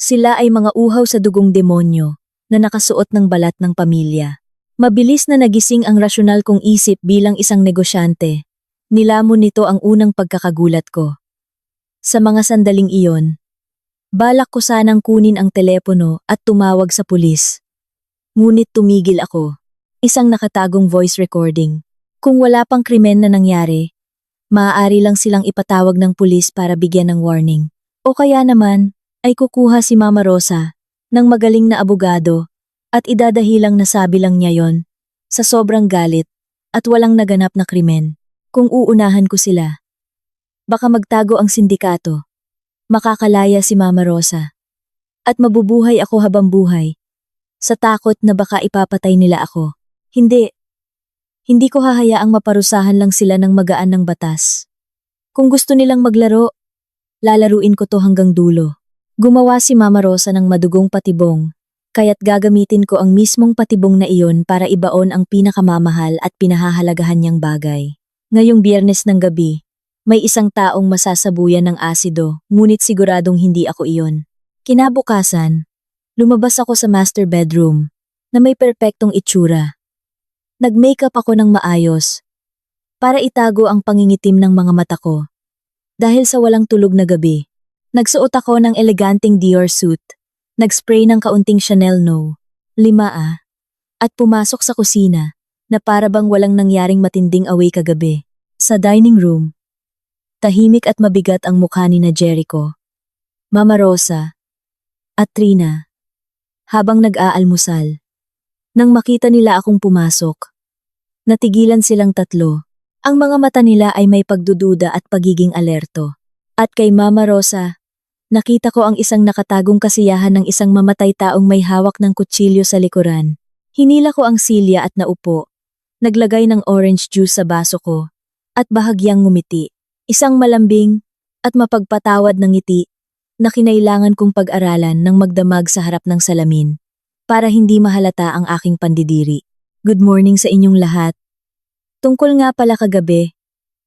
[SPEAKER 1] Sila ay mga uhaw sa dugong demonyo na nakasuot ng balat ng pamilya. Mabilis na nagising ang rasyonal kong isip bilang isang negosyante. Nilamon nito ang unang pagkakagulat ko. Sa mga sandaling iyon, balak ko sanang kunin ang telepono at tumawag sa pulis. Ngunit tumigil ako. Isang nakatagong voice recording. Kung wala pang krimen na nangyari, maaari lang silang ipatawag ng pulis para bigyan ng warning. O kaya naman, ay kukuha si Mama Rosa ng magaling na abogado at idadahilang nasabi lang niya yon sa sobrang galit at walang naganap na krimen. Kung uunahan ko sila, baka magtago ang sindikato, makakalaya si Mama Rosa, at mabubuhay ako habang buhay, sa takot na baka ipapatay nila ako. Hindi ko hahayaang maparusahan lang sila ng magaan ng batas. Kung gusto nilang maglaro, lalaruin ko to hanggang dulo. Gumawa si Mama Rosa ng madugong patibong, kaya't gagamitin ko ang mismong patibong na iyon para ibaon ang pinakamamahal at pinahahalagahan niyang bagay. Ngayong Biyernes ng gabi, may isang taong masasabuyan ng asido, ngunit siguradong hindi ako iyon. Kinabukasan, lumabas ako sa master bedroom na may perpektong itsura. Nag-makeup ako ng maayos para itago ang pangingitim ng mga mata ko. Dahil sa walang tulog na gabi, nagsuot ako ng eleganteng Dior suit, nag-spray ng kaunting Chanel No. 5 at pumasok sa kusina na para bang walang nangyaring matinding away kagabi. Sa dining room, tahimik at mabigat ang mukha ni na Jericho, Mama Rosa at Trina habang nag-aalmusal. Nang makita nila akong pumasok, natigilan silang tatlo. Ang mga mata nila ay may pagdududa at pagiging alerto. At kay Mama Rosa, nakita ko ang isang nakatagong kasiyahan ng isang mamatay taong may hawak ng kutsilyo sa likuran. Hinila ko ang silya at naupo. Naglagay ng orange juice sa baso ko at bahagyang ngumiti. Isang malambing at mapagpatawad na ngiti na kinailangan kong pag-aralan ng magdamag sa harap ng salamin para hindi mahalata ang aking pandidiri. Good morning sa inyong lahat. Tungkol nga pala kagabi,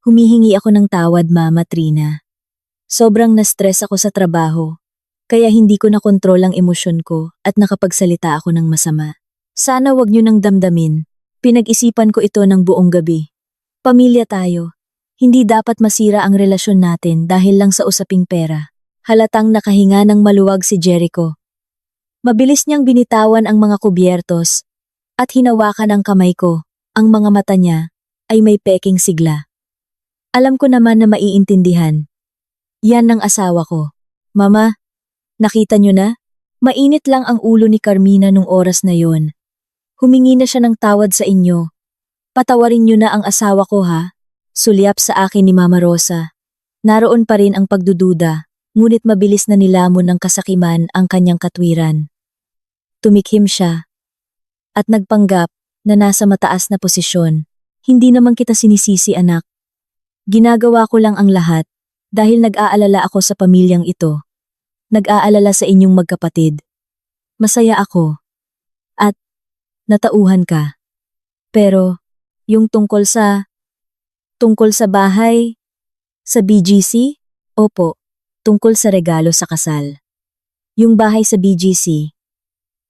[SPEAKER 1] humihingi ako ng tawad, Mama Trina. Sobrang na-stress ako sa trabaho, kaya hindi ko nakontrol ang emosyon ko at nakapagsalita ako ng masama. Sana wag niyo nang damdamin. Pinag-isipan ko ito ng buong gabi. Pamilya tayo. Hindi dapat masira ang relasyon natin dahil lang sa usaping pera. Halatang nakahinga ng maluwag si Jericho. Mabilis niyang binitawan ang mga kubyertos at hinawakan ang kamay ko. Ang mga mata niya ay may peking sigla. Alam ko naman na maiintindihan. Yan ang asawa ko. Mama, nakita niyo na? Mainit lang ang ulo ni Carmina nung oras na yon. Humingi na siya ng tawad sa inyo. Patawarin niyo na ang asawa ko, ha? Sulyap sa akin ni Mama Rosa. Naroon pa rin ang pagdududa, ngunit mabilis na nilamon ng kasakiman ang kanyang katwiran. Tumikhim siya at nagpanggap na nasa mataas na posisyon. Hindi naman kita sinisisi, anak. Ginagawa ko lang ang lahat dahil nag-aalala ako sa pamilyang ito. Nag-aalala sa inyong magkapatid. Masaya ako at natauhan ka. Pero yung tungkol sa bahay, sa BGC? Opo, tungkol sa regalo sa kasal. Yung bahay sa BGC,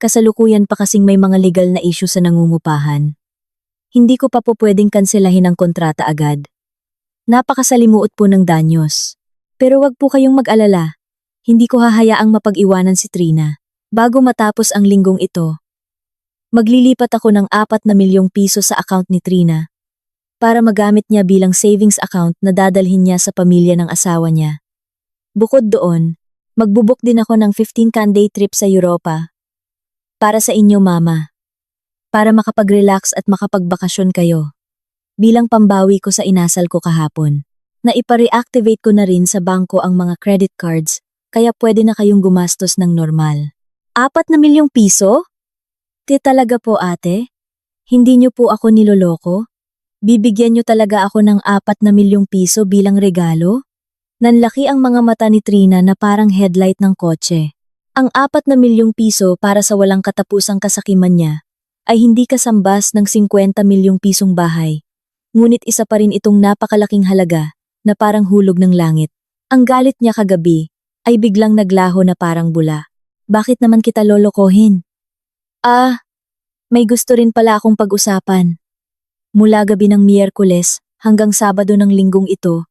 [SPEAKER 1] kasalukuyan pa kasing may mga legal na issue sa nangungupahan. Hindi ko pa po pwedeng kanselahin ang kontrata agad. Napakasalimuot po ng danyos. Pero wag po kayong mag-alala. Hindi ko hahayaang mapag-iwanan si Trina. Bago matapos ang linggong ito, maglilipat ako ng 4 na milyong piso sa account ni Trina para magamit niya bilang savings account na dadalhin niya sa pamilya ng asawa niya. Bukod doon, magbubuk din ako ng 15-can day trip sa Europa. Para sa inyo, Mama. Para makapag-relax at makapagbakasyon kayo. Bilang pambawi ko sa inasal ko kahapon. Na ipa-reactivate ko na rin sa bangko ang mga credit cards, kaya pwede na kayong gumastos ng normal. 4 na milyong piso? Talaga po, ate? Hindi niyo po ako niloloko? Bibigyan niyo talaga ako ng 4 na milyong piso bilang regalo? Nanlaki ang mga mata ni Trina na parang headlight ng kotse. Ang 4 na milyong piso para sa walang katapusang kasakiman niya ay hindi kasambas ng 50 milyong pisong bahay. Ngunit isa pa rin itong napakalaking halaga na parang hulog ng langit. Ang galit niya kagabi ay biglang naglaho na parang bula. Bakit naman kita lolokohin? May gusto rin pala akong pag-usapan. Mula gabi ng Miyerkules hanggang Sabado ng linggong ito.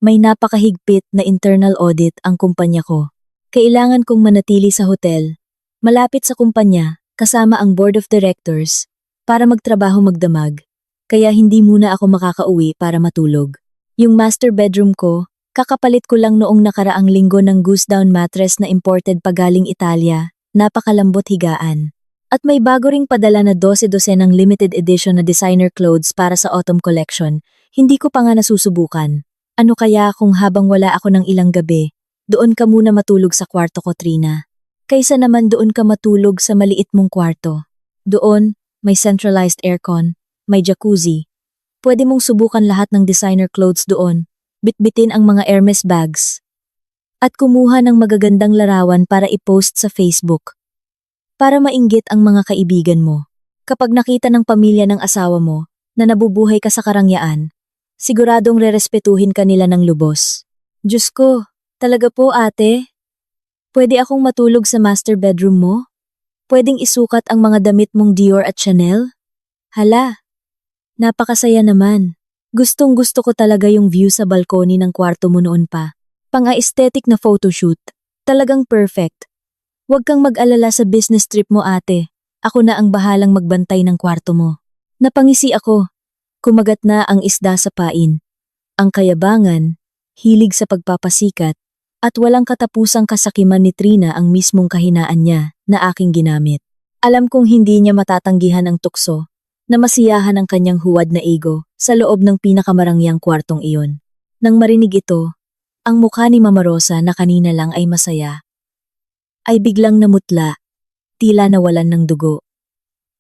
[SPEAKER 1] May napakahigpit na internal audit ang kumpanya ko. Kailangan kong manatili sa hotel, malapit sa kumpanya, kasama ang board of directors, para magtrabaho magdamag. Kaya hindi muna ako makakauwi para matulog. Yung master bedroom ko, kakapalit ko lang noong nakaraang linggo ng goose down mattress na imported pa galing Italia, napakalambot higaan. At may bago ring padala na 12 ng limited edition na designer clothes para sa autumn collection, hindi ko pa nga nasusubukan. Ano kaya kung habang wala ako ng ilang gabi, doon ka muna matulog sa kwarto ko, Trina? Kaysa naman doon ka matulog sa maliit mong kwarto. Doon, may centralized aircon, may jacuzzi. Pwede mong subukan lahat ng designer clothes doon, bitbitin ang mga Hermes bags, at kumuha ng magagandang larawan para i-post sa Facebook. Para mainggit ang mga kaibigan mo. Kapag nakita ng pamilya ng asawa mo na nabubuhay ka sa karangyaan, siguradong rerespetuhin ka nila ng lubos. Diyos ko, talaga po ate? Pwede akong matulog sa master bedroom mo? Pwedeng isukat ang mga damit mong Dior at Chanel? Hala, napakasaya naman. Gustong gusto ko talaga yung view sa balkoni ng kwarto mo noon pa. Pang-aesthetic na photoshoot. Talagang perfect. Huwag kang mag-alala sa business trip mo ate. Ako na ang bahalang magbantay ng kwarto mo. Napangisi ako. Kumagat na ang isda sa pain. Ang kayabangan, hilig sa pagpapasikat, at walang katapusang kasakiman ni Trina ang mismong kahinaan niya na aking ginamit. Alam kong hindi niya matatanggihan ang tukso, na masiyahan ang kanyang huwad na ego sa loob ng pinakamarangyang kwartong iyon. Nang marinig ito, ang mukha ni Mama Rosa na kanina lang ay masaya, ay biglang namutla, tila nawalan ng dugo.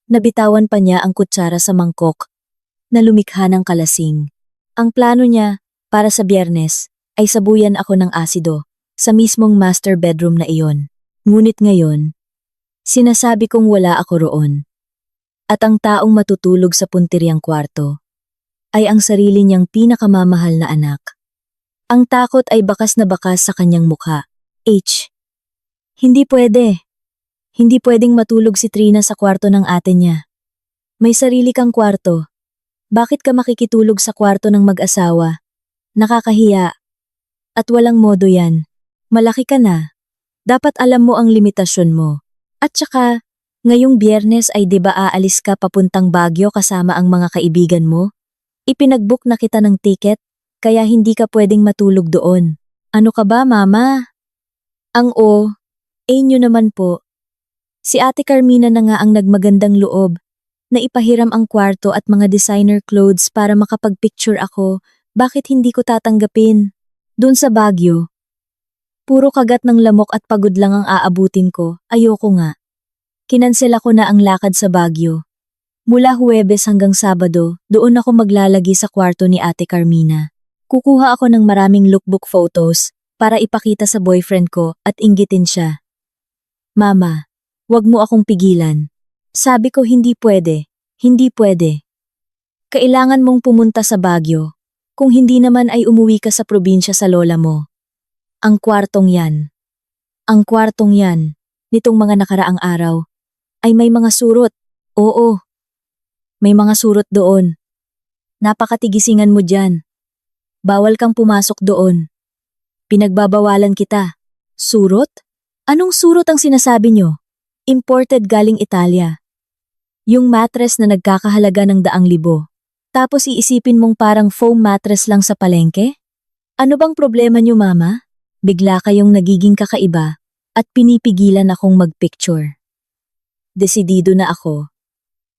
[SPEAKER 1] Nabitawan pa niya ang kutsara sa mangkok na lumikha ng kalasing. Ang plano niya para sa Biyernes ay sabuyan ako ng asido sa mismong master bedroom na iyon. Ngunit ngayon, sinasabi kong wala ako roon. At ang taong matutulog sa puntiryang kwarto ay ang sarili niyang pinakamamahal na anak. Ang takot ay bakas na bakas sa kanyang mukha. Hindi pwede. Hindi pwedeng matulog si Trina sa kwarto ng ate niya. May sarili kang kwarto. Bakit ka makikitulog sa kwarto ng mag-asawa? Nakakahiya. At walang modo yan. Malaki ka na. Dapat alam mo ang limitasyon mo. At saka, ngayong Biyernes ay 'di ba aalis ka papuntang Baguio kasama ang mga kaibigan mo? Ipinag-book na kita ng ticket, kaya hindi ka pwedeng matulog doon. Ano ka ba, mama? Nyo naman po. Si Ate Carmina na nga ang nagmagandang loob na ipahiram ang kwarto at mga designer clothes para makapag-picture ako. Bakit hindi ko tatanggapin? Doon sa Baguio. Puro kagat ng lamok at pagod lang ang aabutin ko. Ayoko nga. Kinansel ako na ang lakad sa Baguio. Mula Huwebes hanggang Sabado, doon ako maglalagi sa kwarto ni Ate Carmina. Kukuha ako ng maraming lookbook photos para ipakita sa boyfriend ko at inggitin siya. Mama, wag mo akong pigilan. Sabi ko hindi pwede, hindi pwede. Kailangan mong pumunta sa Baguio. Kung hindi naman ay umuwi ka sa probinsya sa lola mo. Ang kwartong yan, nitong mga nakaraang araw, ay may mga surot. Oo, may mga surot doon. Napakatigisingan mo dyan. Bawal kang pumasok doon. Pinagbabawalan kita. Surot? Anong surot ang sinasabi nyo? Imported galing Italia. Yung mattress na nagkakahalaga ng 100,000. Tapos iisipin mong parang foam mattress lang sa palengke? Ano bang problema nyo, mama? Bigla kayong nagiging kakaiba at pinipigilan akong magpicture. Desidido na ako.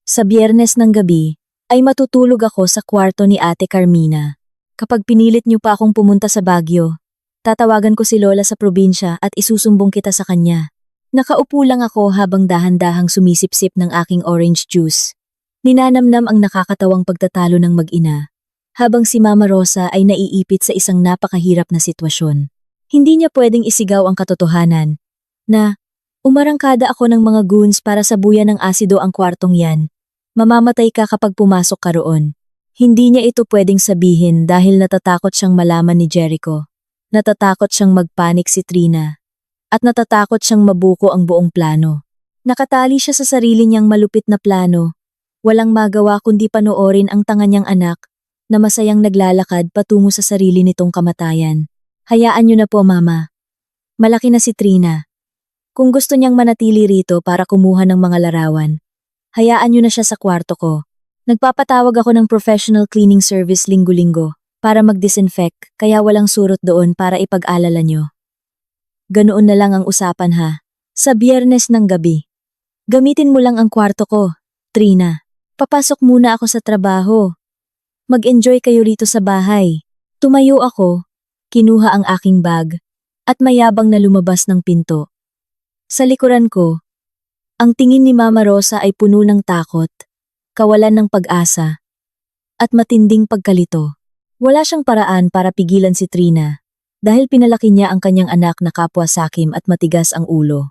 [SPEAKER 1] Sa Biyernes ng gabi ay matutulog ako sa kwarto ni Ate Carmina. Kapag pinilit nyo pa akong pumunta sa Baguio, tatawagan ko si Lola sa probinsya at isusumbong kita sa kanya. Nakaupo lang ako habang dahan-dahang sumisip-sip ng aking orange juice. Ninanamnam ang nakakatawang pagtatalo ng mag-ina, habang si Mama Rosa ay naiipit sa isang napakahirap na sitwasyon. Hindi niya pwedeng isigaw ang katotohanan, na umarangkada ako ng mga goons para sabuyan ng asido ang kwartong yan. Mamamatay ka kapag pumasok ka roon. Hindi niya ito pwedeng sabihin dahil natatakot siyang malaman ni Jericho. Natatakot siyang magpanik si Trina. At natatakot siyang mabuko ang buong plano. Nakatali siya sa sarili niyang malupit na plano. Walang magawa kundi panoorin ang tanga niyang anak na masayang naglalakad patungo sa sarili nitong kamatayan. Hayaan niyo na po, Mama. Malaki na si Trina. Kung gusto niyang manatili rito para kumuha ng mga larawan, hayaan niyo na siya sa kwarto ko. Nagpapatawag ako ng professional cleaning service linggo-linggo para mag-disinfect, kaya walang surot doon para ipag-alala niyo. Ganoon na lang ang usapan, ha. Sa Biyernes ng gabi. Gamitin mo lang ang kwarto ko, Trina. Papasok muna ako sa trabaho. Mag-enjoy kayo rito sa bahay. Tumayo ako, kinuha ang aking bag, at mayabang na lumabas ng pinto. Sa likuran ko, ang tingin ni Mama Rosa ay puno ng takot, kawalan ng pag-asa, at matinding pagkalito. Wala siyang paraan para pigilan si Trina, dahil pinalaki niya ang kanyang anak na kapwa sakim at matigas ang ulo.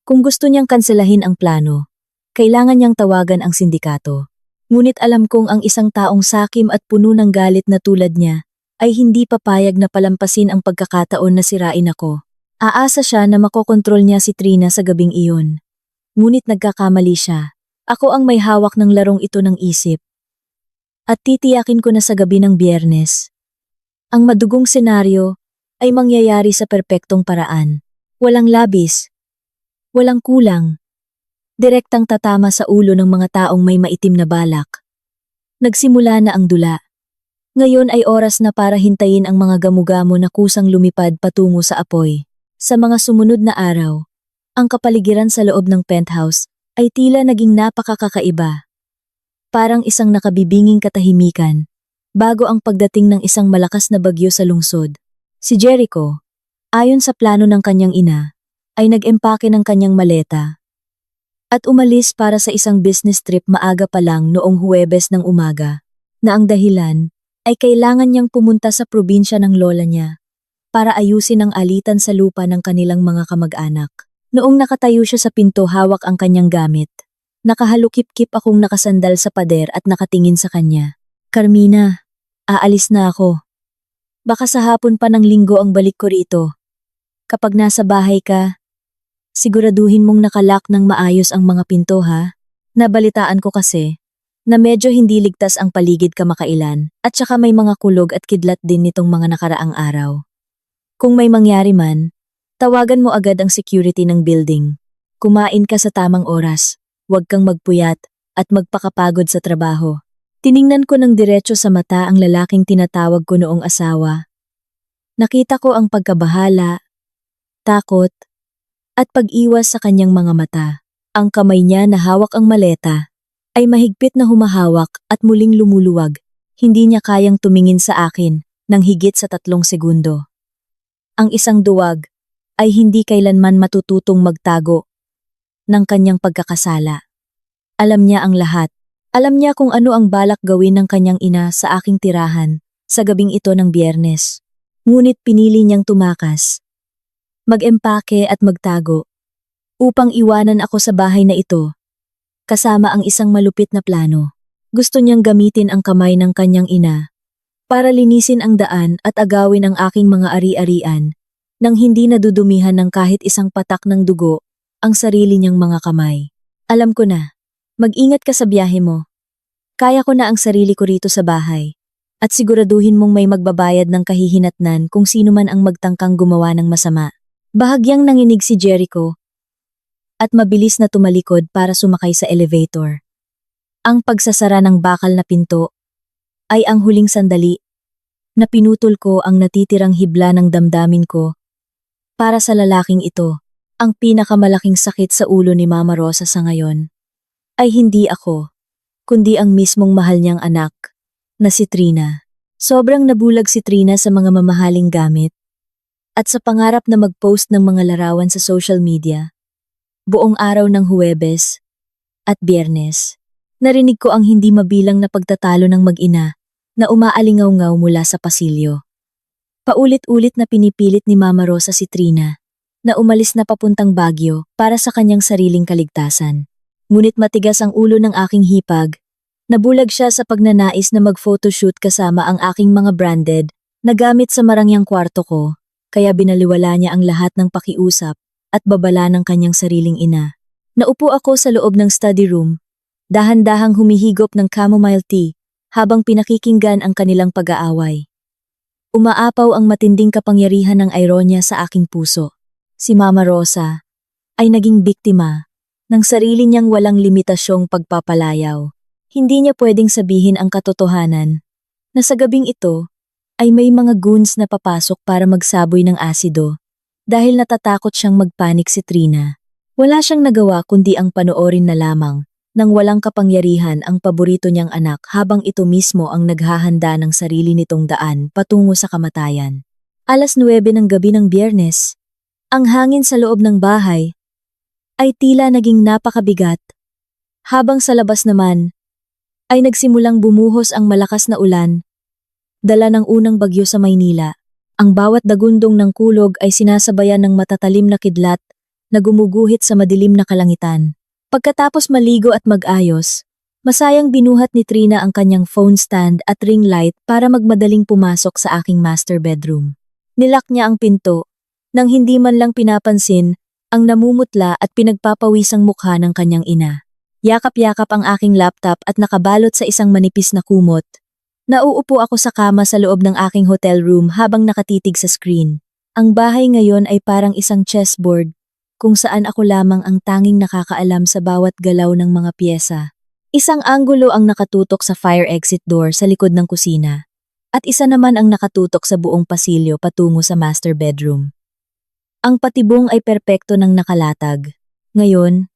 [SPEAKER 1] Kung gusto niyang kanselahin ang plano, kailangan niyang tawagan ang sindikato. Ngunit alam kong ang isang taong sakim at puno ng galit na tulad niya ay hindi papayag na palampasin ang pagkakataon na sirain ako. Aasa siya na makokontrol niya si Trina sa gabing iyon. Ngunit nagkakamali siya. Ako ang may hawak ng larong ito ng isip. At titiyakin ko na sa gabi ng Biyernes, ang madugong senaryo ay mangyayari sa perpektong paraan. Walang labis. Walang kulang. Direktang tatama sa ulo ng mga taong may maitim na balak. Nagsimula na ang dula. Ngayon ay oras na para hintayin ang mga gamugamo na kusang lumipad patungo sa apoy. Sa mga sumunod na araw, ang kapaligiran sa loob ng penthouse ay tila naging napakakakaiba. Parang isang nakabibinging katahimikan, bago ang pagdating ng isang malakas na bagyo sa lungsod. Si Jericho, ayon sa plano ng kanyang ina, ay nag-empake ng kanyang maleta at umalis para sa isang business trip maaga pa lang noong Huwebes ng umaga, na ang dahilan ay kailangan niyang pumunta sa probinsya ng lola niya para ayusin ang alitan sa lupa ng kanilang mga kamag-anak. Noong nakatayo siya sa pinto hawak ang kanyang gamit, nakahalukip-kip akong nakasandal sa pader at nakatingin sa kanya. Carmina, aalis na ako. Baka sa hapon pa ng linggo ang balik ko rito. Kapag nasa bahay ka, siguraduhin mong nakalak ng maayos ang mga pinto, ha? Nabalitaan ko kasi na medyo hindi ligtas ang paligid kamakailan at saka may mga kulog at kidlat din nitong mga nakaraang araw. Kung may mangyari man, tawagan mo agad ang security ng building. Kumain ka sa tamang oras, huwag kang magpuyat at magpakapagod sa trabaho. Tiningnan ko ng diretso sa mata ang lalaking tinatawag ko noong asawa. Nakita ko ang pagkabahala, takot, at pag-iwas sa kanyang mga mata. Ang kamay niya na hawak ang maleta ay mahigpit na humahawak at muling lumuluwag. Hindi niya kayang tumingin sa akin ng higit sa 3 segundo. Ang isang duwag ay hindi kailanman matututong magtago ng kanyang pagkakasala. Alam niya ang lahat. Alam niya kung ano ang balak gawin ng kanyang ina sa aking tirahan sa gabing ito ng Biyernes. Ngunit pinili niyang tumakas, mag-empake at magtago, upang iwanan ako sa bahay na ito, kasama ang isang malupit na plano. Gusto niyang gamitin ang kamay ng kanyang ina para linisin ang daan at agawin ang aking mga ari-arian nang hindi nadudumihan ng kahit isang patak ng dugo ang sarili niyang mga kamay. Alam ko na, mag-ingat ka sa biyahe mo. Kaya ko na ang sarili ko rito sa bahay at siguraduhin mong may magbabayad ng kahihinatnan kung sino man ang magtangkang gumawa ng masama. Bahagyang nanginig si Jericho at mabilis na tumalikod para sumakay sa elevator. Ang pagsasara ng bakal na pinto ay ang huling sandali na pinutol ko ang natitirang hibla ng damdamin ko para sa lalaking ito. Ang pinakamalaking sakit sa ulo ni Mama Rosa sa ngayon ay hindi ako, kundi ang mismong mahal niyang anak na si Trina. Sobrang nabulag si Trina sa mga mamahaling gamit at sa pangarap na mag-post ng mga larawan sa social media. Buong araw ng Huwebes at Biyernes, narinig ko ang hindi mabilang na pagtatalo ng mag-ina na umaalingaw-ngaw mula sa pasilyo. Paulit-ulit na pinipilit ni Mama Rosa si Trina na umalis na papuntang Baguio para sa kanyang sariling kaligtasan. Ngunit matigas ang ulo ng aking hipag. Nabulag siya sa pagnanais na mag-photoshoot kasama ang aking mga branded na gamit sa marangyang kwarto ko. Kaya binaliwala niya ang lahat ng pakiusap at babala ng kanyang sariling ina. Naupo ako sa loob ng study room, dahan-dahang humihigop ng chamomile tea habang pinakikinggan ang kanilang pag-aaway. Umaapaw ang matinding kapangyarihan ng ironya sa aking puso. Si Mama Rosa ay naging biktima ng sarili niyang walang limitasyong pagpapalayaw. Hindi niya pwedeng sabihin ang katotohanan na sa gabing ito ay may mga goons na papasok para magsaboy ng asido dahil natatakot siyang magpanik si Trina. Wala siyang nagawa kundi ang panoorin na lamang nang walang kapangyarihan ang paborito niyang anak habang ito mismo ang naghahanda ng sarili nitong daan patungo sa kamatayan. 9:00 ng gabi ng Biyernes, ang hangin sa loob ng bahay ay tila naging napakabigat, habang sa labas naman ay nagsimulang bumuhos ang malakas na ulan, dala ng unang bagyo sa Maynila. Ang bawat dagundong ng kulog ay sinasabayan ng matatalim na kidlat na gumuguhit sa madilim na kalangitan. Pagkatapos maligo at mag-ayos, masayang binuhat ni Trina ang kanyang phone stand at ring light para magmadaling pumasok sa aking master bedroom. Nilak niya ang pinto, nang hindi man lang pinapansin ang namumutla at pinagpapawisang mukha ng kanyang ina. Yakap-yakap ang aking laptop at nakabalot sa isang manipis na kumot. Nauupo ako sa kama sa loob ng aking hotel room habang nakatitig sa screen. Ang bahay ngayon ay parang isang chessboard, kung saan ako lamang ang tanging nakakaalam sa bawat galaw ng mga piyesa. Isang anggulo ang nakatutok sa fire exit door sa likod ng kusina, at isa naman ang nakatutok sa buong pasilyo patungo sa master bedroom. Ang patibong ay perpekto ng nakalatag. Ngayon,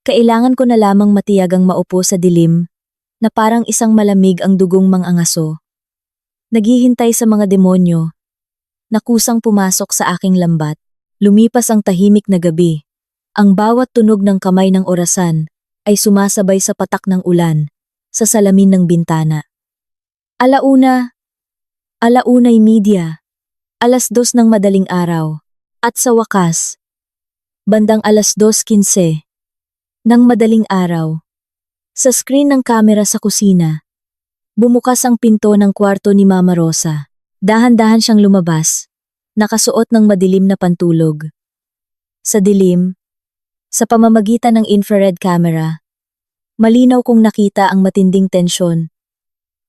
[SPEAKER 1] kailangan ko na lamang matiyagang maupo sa dilim na parang isang malamig ang dugong mangangaso. Naghihintay sa mga demonyo na kusang pumasok sa aking lambat. Lumipas ang tahimik na gabi. Ang bawat tunog ng kamay ng orasan ay sumasabay sa patak ng ulan sa salamin ng bintana. 1:00 2:00 ng madaling araw. At sa wakas, bandang 2:15 ng madaling araw, sa screen ng kamera sa kusina, bumukas ang pinto ng kwarto ni Mama Rosa. Dahan-dahan siyang lumabas, nakasuot ng madilim na pantulog. Sa dilim, sa pamamagitan ng infrared camera, malinaw kong nakita ang matinding tensyon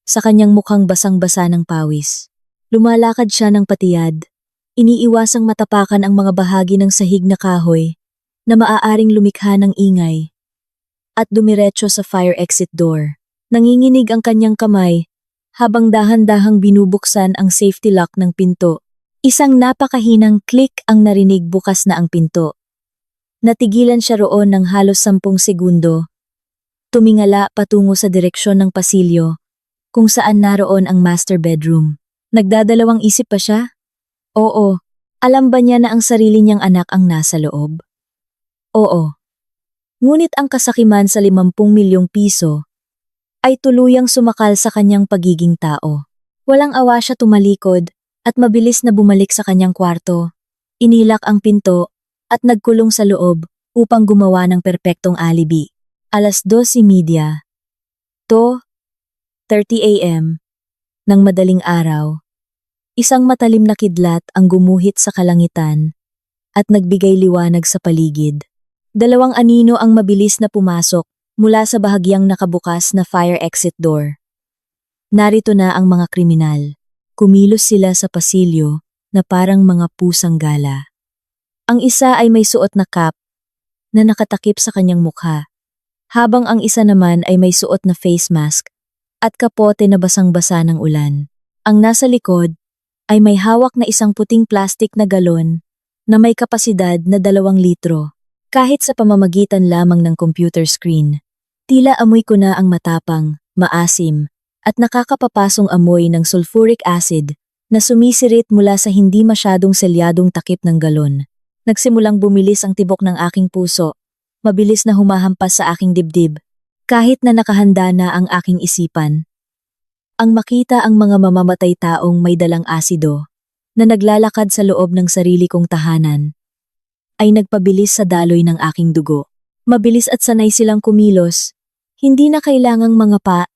[SPEAKER 1] sa kanyang mukhang basang-basa ng pawis. Lumalakad siya ng patiyad, iniiwasang matapakan ang mga bahagi ng sahig na kahoy na maaaring lumikha ng ingay, at dumiretso sa fire exit door. Nanginginig ang kanyang kamay habang dahan-dahang binubuksan ang safety lock ng pinto. Isang napakahinang click ang narinig bukas na ang pinto. Natigilan siya roon ng halos 10 segundo. Tumingala patungo sa direksyon ng pasilyo, kung saan naroon ang master bedroom. Nagdadalawang isip pa siya? Oo. Alam ba niya na ang sarili niyang anak ang nasa loob? Oo. Ngunit ang kasakiman sa 50 milyong piso ay tuluyang sumakal sa kanyang pagiging tao. Walang awa siya tumalikod at mabilis na bumalik sa kanyang kwarto. Inilak ang pinto at nagkulong sa loob upang gumawa ng perpektong alibi. 2:30 to 30 a.m. ng madaling araw. Isang matalim na kidlat ang gumuhit sa kalangitan at nagbigay liwanag sa paligid. 2 anino ang mabilis na pumasok mula sa bahagyang nakabukas na fire exit door. Narito na ang mga kriminal. Kumilos sila sa pasilyo na parang mga pusang gala. Ang isa ay may suot na cap na nakatakip sa kanyang mukha, habang ang isa naman ay may suot na face mask at kapote na basang-basa ng ulan. Ang nasa likod ay may hawak na isang puting plastik na galon na may kapasidad na 2 litro. Kahit sa pamamagitan lamang ng computer screen, tila amoy ko na ang matapang, maasim, at nakakapapasong amoy ng sulfuric acid na sumisirit mula sa hindi masyadong selyadong takip ng galon. Nagsimulang bumilis ang tibok ng aking puso, mabilis na humahampas sa aking dibdib, kahit na nakahanda na ang aking isipan. Ang makita ang mga mamamatay taong may dalang asido na naglalakad sa loob ng sarili kong tahanan ay nagpabilis sa daloy ng aking dugo. Mabilis at sanay silang kumilos, hindi na kailangang mangapa,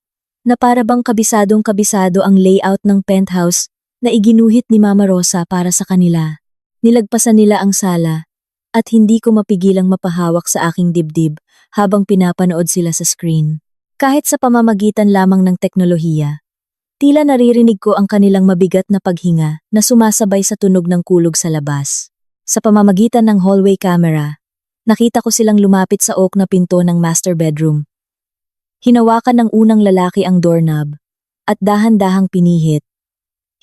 [SPEAKER 1] na para bang kabisadong-kabisado ang layout ng penthouse na iginuhit ni Mama Rosa para sa kanila. Nilagpasan nila ang sala, at hindi ko mapigilang mapahawak sa aking dibdib habang pinapanood sila sa screen. Kahit sa pamamagitan lamang ng teknolohiya, tila naririnig ko ang kanilang mabigat na paghinga na sumasabay sa tunog ng kulog sa labas. Sa pamamagitan ng hallway camera, nakita ko silang lumapit sa oak na pinto ng master bedroom. Hinawakan ng unang lalaki ang doorknob at dahan-dahang pinihit.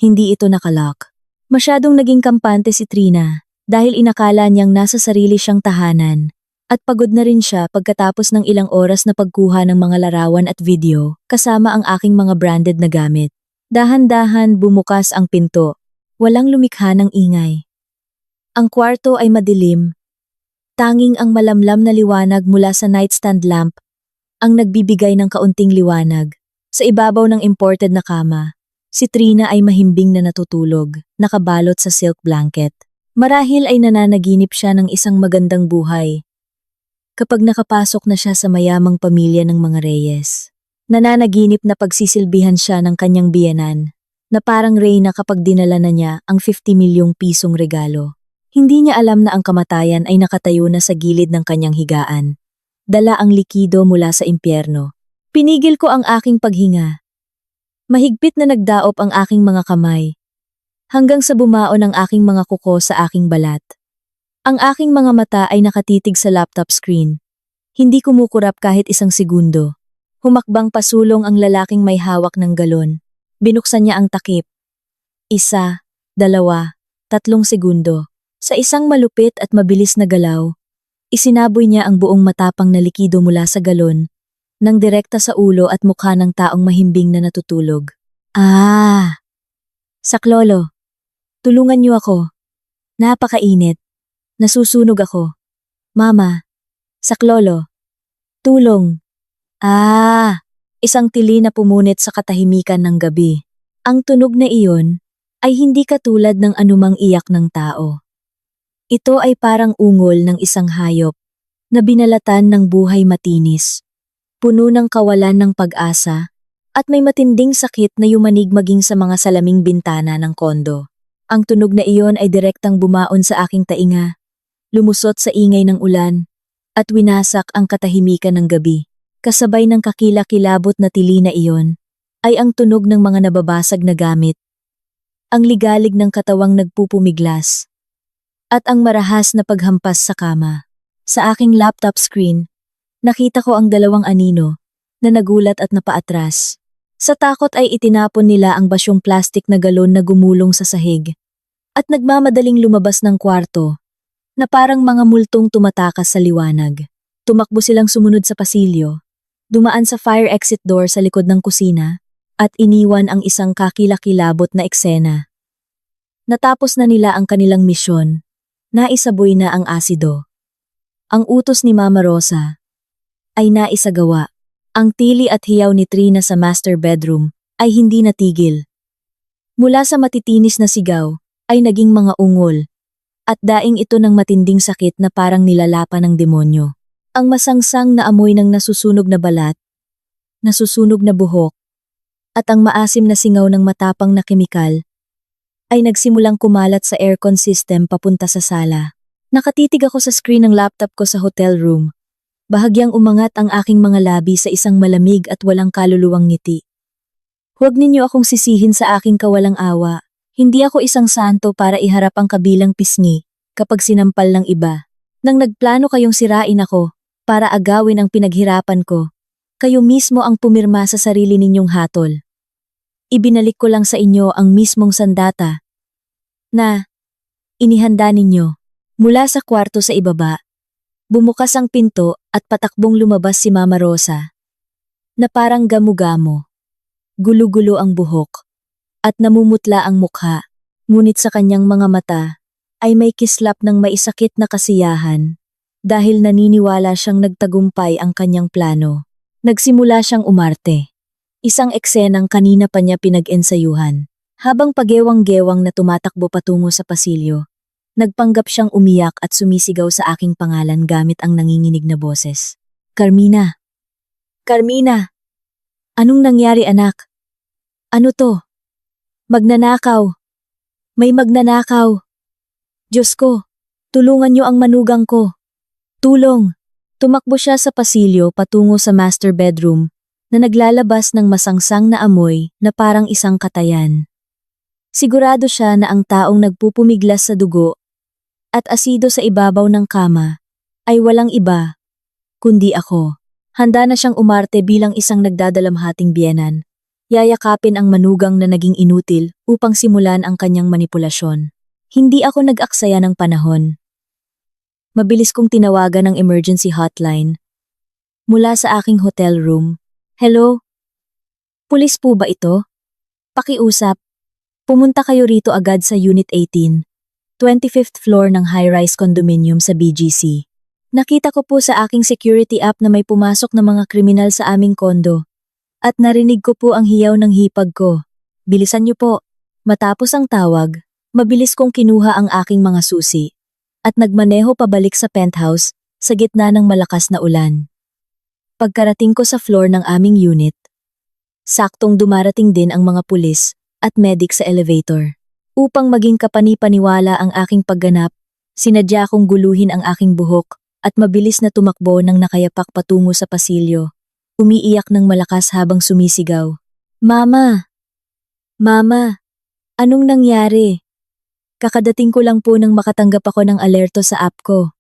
[SPEAKER 1] Hindi ito nakalock. Masyadong naging kampante si Trina dahil inakala niyang nasa sarili siyang tahanan at pagod na rin siya pagkatapos ng ilang oras na pagkuha ng mga larawan at video kasama ang aking mga branded na gamit. Dahan-dahan bumukas ang pinto. Walang lumikha ng ingay. Ang kwarto ay madilim. Tanging ang malamlam na liwanag mula sa nightstand lamp ang nagbibigay ng kaunting liwanag. Sa ibabaw ng imported na kama, si Trina ay mahimbing na natutulog, nakabalot sa silk blanket. Marahil ay nananaginip siya ng isang magandang buhay. Kapag nakapasok na siya sa mayamang pamilya ng mga Reyes, nananaginip na pagsisilbihan siya ng kanyang biyenan, na parang reyna kapag dinala na niya ang 50 milyong pisong regalo. Hindi niya alam na ang kamatayan ay nakatayo na sa gilid ng kanyang higaan. Dala ang likido mula sa impyerno. Pinigil ko ang aking paghinga. Mahigpit na nagdaop ang aking mga kamay, hanggang sa bumaon ang aking mga kuko sa aking balat. Ang aking mga mata ay nakatitig sa laptop screen. Hindi kumukurap kahit isang segundo. Humakbang pasulong ang lalaking may hawak ng galon. Binuksan niya ang takip. 1, 2, 3 segundo. Sa isang malupit at mabilis na galaw, isinaboy niya ang buong matapang na likido mula sa galon, nang direkta sa ulo at mukha ng taong mahimbing na natutulog. Saklolo, tulungan niyo ako. Napakainit. Nasusunog ako. Mama, saklolo, tulong. Isang tili na pumunit sa katahimikan ng gabi. Ang tunog na iyon ay hindi katulad ng anumang iyak ng tao. Ito ay parang ungol ng isang hayop na binalatan ng buhay matinis, puno ng kawalan ng pag-asa, at may matinding sakit na yumanig maging sa mga salaming bintana ng kondo. Ang tunog na iyon ay direktang bumaon sa aking tainga, lumusot sa ingay ng ulan, at winasak ang katahimikan ng gabi. Kasabay ng kakilakilabot na tili na iyon, ay ang tunog ng mga nababasag na gamit, ang ligalig ng katawang nagpupumiglas, at ang marahas na paghampas sa kama. Sa aking laptop screen, nakita ko ang dalawang anino na nagulat at napaatras. Sa takot ay itinapon nila ang basyong plastik na galon na gumulong sa sahig, at nagmamadaling lumabas ng kwarto, na parang mga multong tumatakas sa liwanag. Tumakbo silang sumunod sa pasilyo, dumaan sa fire exit door sa likod ng kusina, at iniwan ang isang kakilakilabot na eksena. Natapos na nila ang kanilang misyon, naisaboy na ang asido. Ang utos ni Mama Rosa ay naisagawa. Ang tili at hiyaw ni Trina sa master bedroom ay hindi natigil. Mula sa matitinis na sigaw ay naging mga ungol, at daing ito ng matinding sakit na parang nilalapan ng demonyo. Ang masangsang na amoy ng nasusunog na balat, nasusunog na buhok, at ang maasim na singaw ng matapang na kemikal ay nagsimulang kumalat sa aircon system papunta sa sala. Nakatitig ako sa screen ng laptop ko sa hotel room. Bahagyang umangat ang aking mga labi sa isang malamig at walang kaluluwang ngiti. Huwag ninyo akong sisihin sa aking kawalang awa. Hindi ako isang santo para iharap ang kabilang pisngi kapag sinampal ng iba. Nang nagplano kayong sirain ako para agawin ang pinaghirapan ko, kayo mismo ang pumirma sa sarili ninyong hatol. Ibinalik ko lang sa inyo ang mismong sandata na inihanda ninyo. Mula sa kwarto sa ibaba, bumukas ang pinto at patakbong lumabas si Mama Rosa, na parang gamu-gamo. Gulo-gulo ang buhok at namumutla ang mukha, ngunit sa kanyang mga mata ay may kislap ng maisakit na kasiyahan dahil naniniwala siyang nagtagumpay ang kanyang plano. Nagsimula siyang umarte. Isang eksenang kanina pa niya pinag-ensayuhan. Habang pagewang-gewang na tumatakbo patungo sa pasilyo, nagpanggap siyang umiyak at sumisigaw sa aking pangalan gamit ang nanginginig na boses. Carmina! Carmina! Anong nangyari, anak? Ano to? Magnanakaw! May magnanakaw! Diyos ko, tulungan niyo ang manugang ko. Tulong! Tumakbo siya sa pasilyo patungo sa master bedroom na naglalabas ng masangsang na amoy na parang isang katayan. Sigurado siya na ang taong nagpupumiglas sa dugo at asido sa ibabaw ng kama ay walang iba, kundi ako. Handa na siyang umarte bilang isang nagdadalamhating biyenan. Yayakapin ang manugang na naging inutil upang simulan ang kanyang manipulasyon. Hindi ako nag-aksaya ng panahon. Mabilis kong tinawagan ang emergency hotline. Mula sa aking hotel room. Hello? Pulis po ba ito? Pakiusap. Pumunta kayo rito agad sa Unit 18, 25th floor ng high-rise condominium sa BGC. Nakita ko po sa aking security app na may pumasok na mga kriminal sa aming kondo. At narinig ko po ang hiyaw ng hipag ko. Bilisan niyo po. Matapos ang tawag, mabilis kong kinuha ang aking mga susi. At nagmaneho pabalik sa penthouse sa gitna ng malakas na ulan. Pagkarating ko sa floor ng aming unit, saktong dumarating din ang mga pulis at medic sa elevator. Upang maging kapani-paniwala ang aking pagganap, sinadya kong guluhin ang aking buhok at mabilis na tumakbo ng nakayapak patungo sa pasilyo. Umiiyak ng malakas habang sumisigaw. Mama! Mama! Anong nangyari? Kakadating ko lang po nang makatanggap ako ng alerto sa app ko.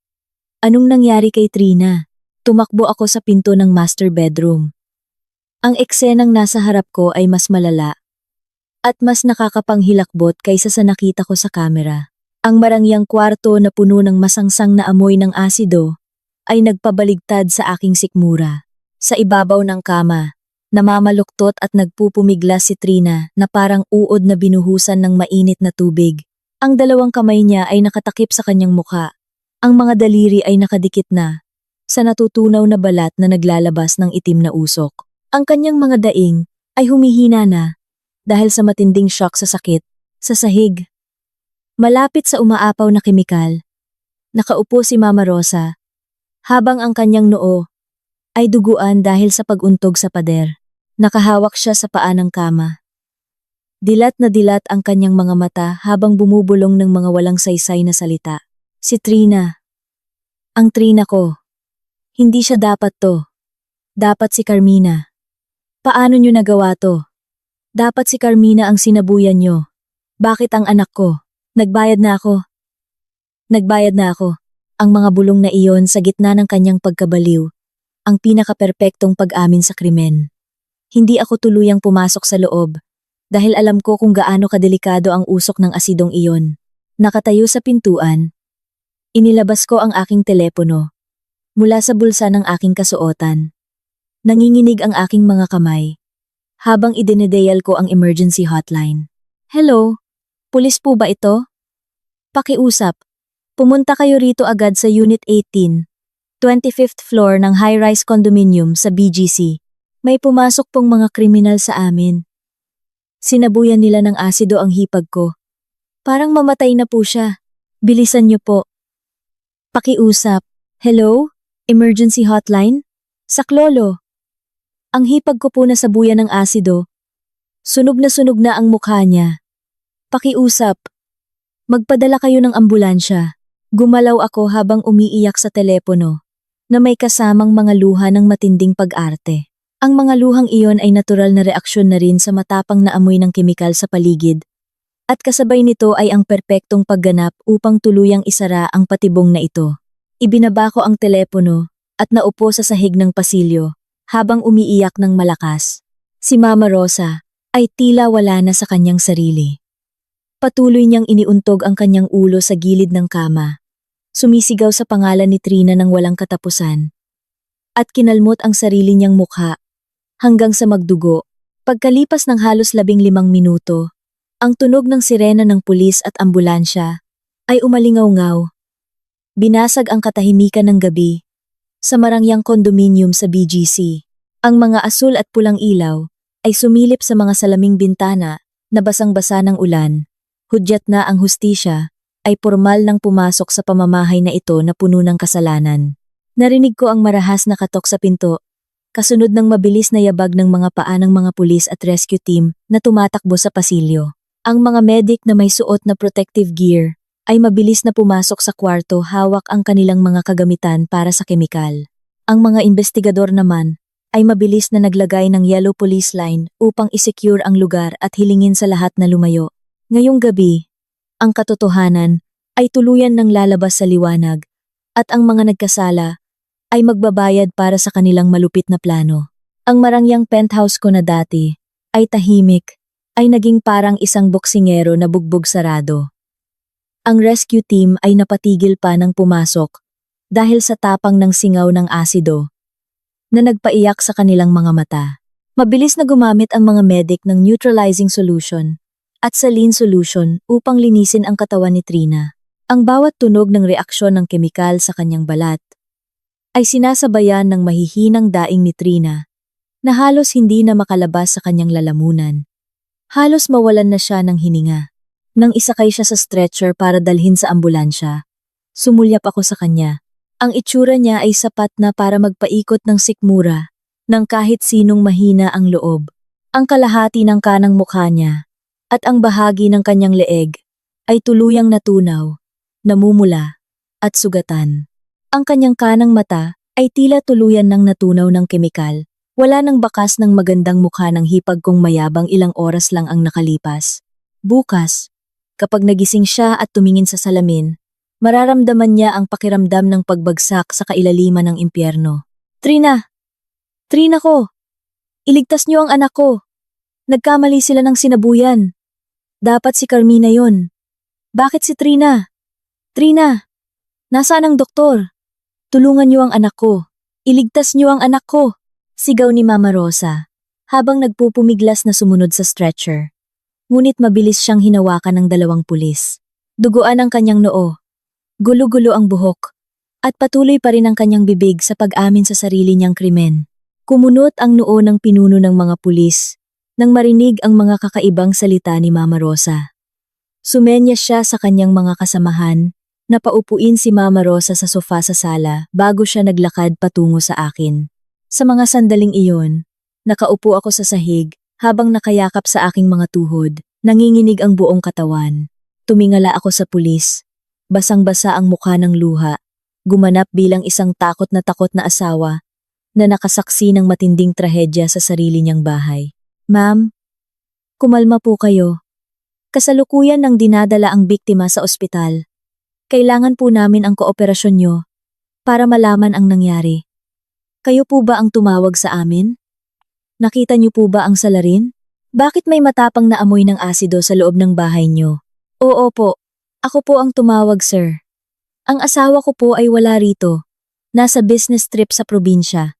[SPEAKER 1] Anong nangyari kay Trina? Tumakbo ako sa pinto ng master bedroom. Ang eksenang nasa harap ko ay mas malala at mas nakakapanghilakbot kaysa sa nakita ko sa kamera. Ang marangyang kwarto na puno ng masangsang na amoy ng asido ay nagpabaligtad sa aking sikmura. Sa ibabaw ng kama, namamaluktot at nagpupumiglas si Trina na parang uod na binuhusan ng mainit na tubig. Ang dalawang kamay niya ay nakatakip sa kanyang mukha. Ang mga daliri ay nakadikit na sa natutunaw na balat na naglalabas ng itim na usok. Ang kanyang mga daing ay humihina na dahil sa matinding shock sa sakit sa sahig. Malapit sa umaapaw na kemikal, nakaupo si Mama Rosa, habang ang kanyang noo ay duguan dahil sa pag-untog sa pader. Nakahawak siya sa paa ng kama. Dilat na dilat ang kanyang mga mata habang bumubulong ng mga walang saysay na salita. Si Trina. Ang Trina ko. Hindi siya dapat to. Dapat si Carmina. Paano niyo nagawa to? Dapat si Carmina ang sinabuyan niyo. Bakit ang anak ko? Nagbayad na ako. Nagbayad na ako. Ang mga bulong na iyon sa gitna ng kanyang pagkabaliw, ang pinakaperpektong pag-amin sa krimen. Hindi ako tuluyang pumasok sa loob, dahil alam ko kung gaano kadelikado ang usok ng asidong iyon. Nakatayo sa pintuan, inilabas ko ang aking telepono, mula sa bulsa ng aking kasuotan. Nanginginig ang aking mga kamay, habang idinedial ko ang emergency hotline. Hello? Pulis po ba ito? Pakiusap. Pumunta kayo rito agad sa Unit 18, 25th floor ng high-rise condominium sa BGC. May pumasok pong mga kriminal sa amin. Sinabuyan nila ng asido ang hipag ko. Parang mamatay na po siya. Bilisan niyo po. Pakiusap. Hello? Emergency hotline? Saklolo. Ang hipag ko po nasabuyan ng asido. Sunog na ang mukha niya. Pakiusap. Magpadala kayo ng ambulansya. Gumalaw ako habang umiiyak sa telepono, na may kasamang mga luha ng matinding pag-arte. Ang mga luhang iyon ay natural na reaksyon na rin sa matapang na amoy ng kemikal sa paligid. At kasabay nito ay ang perpektong pagganap upang tuluyang isara ang patibong na ito. Ibinaba ko ang telepono at naupo sa sahig ng pasilyo habang umiiyak ng malakas. Si Mama Rosa ay tila wala na sa kanyang sarili. Patuloy niyang iniuntog ang kanyang ulo sa gilid ng kama. Sumisigaw sa pangalan ni Trina ng walang katapusan. At kinalmot ang sarili niyang mukha hanggang sa magdugo. Pagkalipas ng halos 15 minuto, ang tunog ng sirena ng pulis at ambulansya ay umalingaw-ngaw. Binasag ang katahimikan ng gabi sa marangyang kondominium sa BGC. Ang mga asul at pulang ilaw ay sumilip sa mga salaming bintana na basang-basa ng ulan. Hudyat na ang hustisya ay pormal nang pumasok sa pamamahay na ito na puno ng kasalanan. Narinig ko ang marahas na katok sa pinto, kasunod ng mabilis na yabag ng mga paa ng mga pulis at rescue team na tumatakbo sa pasilyo. Ang mga medic na may suot na protective gear ay mabilis na pumasok sa kwarto, hawak ang kanilang mga kagamitan para sa kemikal. Ang mga investigador naman ay mabilis na naglagay ng yellow police line upang isecure ang lugar at hilingin sa lahat na lumayo. Ngayong gabi, ang katotohanan ay tuluyan ng lalabas sa liwanag at ang mga nagkasala ay magbabayad para sa kanilang malupit na plano. Ang marangyang penthouse ko na dati ay tahimik, ay naging parang isang boksingero na bugbog sarado. Ang rescue team ay napatigil pa ng pumasok dahil sa tapang ng singaw ng asido na nagpaiyak sa kanilang mga mata. Mabilis na gumamit ang mga medic ng neutralizing solution at saline solution upang linisin ang katawan ni Trina. Ang bawat tunog ng reaksyon ng kemikal sa kanyang balat ay sinasabayan ng mahihinang daing ni Trina na halos hindi na makalabas sa kanyang lalamunan. Halos mawalan na siya ng hininga. Nang isakay siya sa stretcher para dalhin sa ambulansya, sumulyap ako sa kanya. Ang itsura niya ay sapat na para magpaikot ng sikmura ng kahit sinong mahina ang loob. Ang kalahati ng kanang mukha niya at ang bahagi ng kanyang leeg ay tuluyang natunaw, namumula at sugatan. Ang kanyang kanang mata ay tila tuluyan ng natunaw ng kemikal. Wala nang bakas ng magandang mukha ng hipag kong mayabang ilang oras lang ang nakalipas. Bukas, kapag nagising siya at tumingin sa salamin, mararamdaman niya ang pakiramdam ng pagbagsak sa kailaliman ng impyerno. Trina! Trina ko! Iligtas niyo ang anak ko! Nagkamali sila ng sinabuyan. Dapat si Carmina yon. Bakit si Trina? Trina! Nasaan ang doktor? Tulungan niyo ang anak ko. Iligtas niyo ang anak ko! Sigaw ni Mama Rosa, habang nagpupumiglas na sumunod sa stretcher. Ngunit mabilis siyang hinawakan ng dalawang pulis. Duguan ang kanyang noo, gulo-gulo ang buhok, at patuloy pa rin ang kanyang bibig sa pag-amin sa sarili niyang krimen. Kumunot ang noo ng pinuno ng mga pulis nang marinig ang mga kakaibang salita ni Mama Rosa. Sumenya siya sa kanyang mga kasamahan na paupuin si Mama Rosa sa sofa sa sala bago siya naglakad patungo sa akin. Sa mga sandaling iyon, nakaupo ako sa sahig habang nakayakap sa aking mga tuhod, nanginginig ang buong katawan. Tumingala ako sa pulis, basang-basa ang mukha ng luha, gumanap bilang isang takot na asawa na nakasaksi ng matinding trahedya sa sarili niyang bahay. Ma'am, kumalma po kayo. Kasalukuyan nang dinadala ang biktima sa ospital. Kailangan po namin ang kooperasyon niyo para malaman ang nangyari. Kayo po ba ang tumawag sa amin? Nakita niyo po ba ang salarin? Bakit may matapang na amoy ng asido sa loob ng bahay niyo? Oo po, ako po ang tumawag, sir. Ang asawa ko po ay wala rito. Nasa business trip sa probinsya.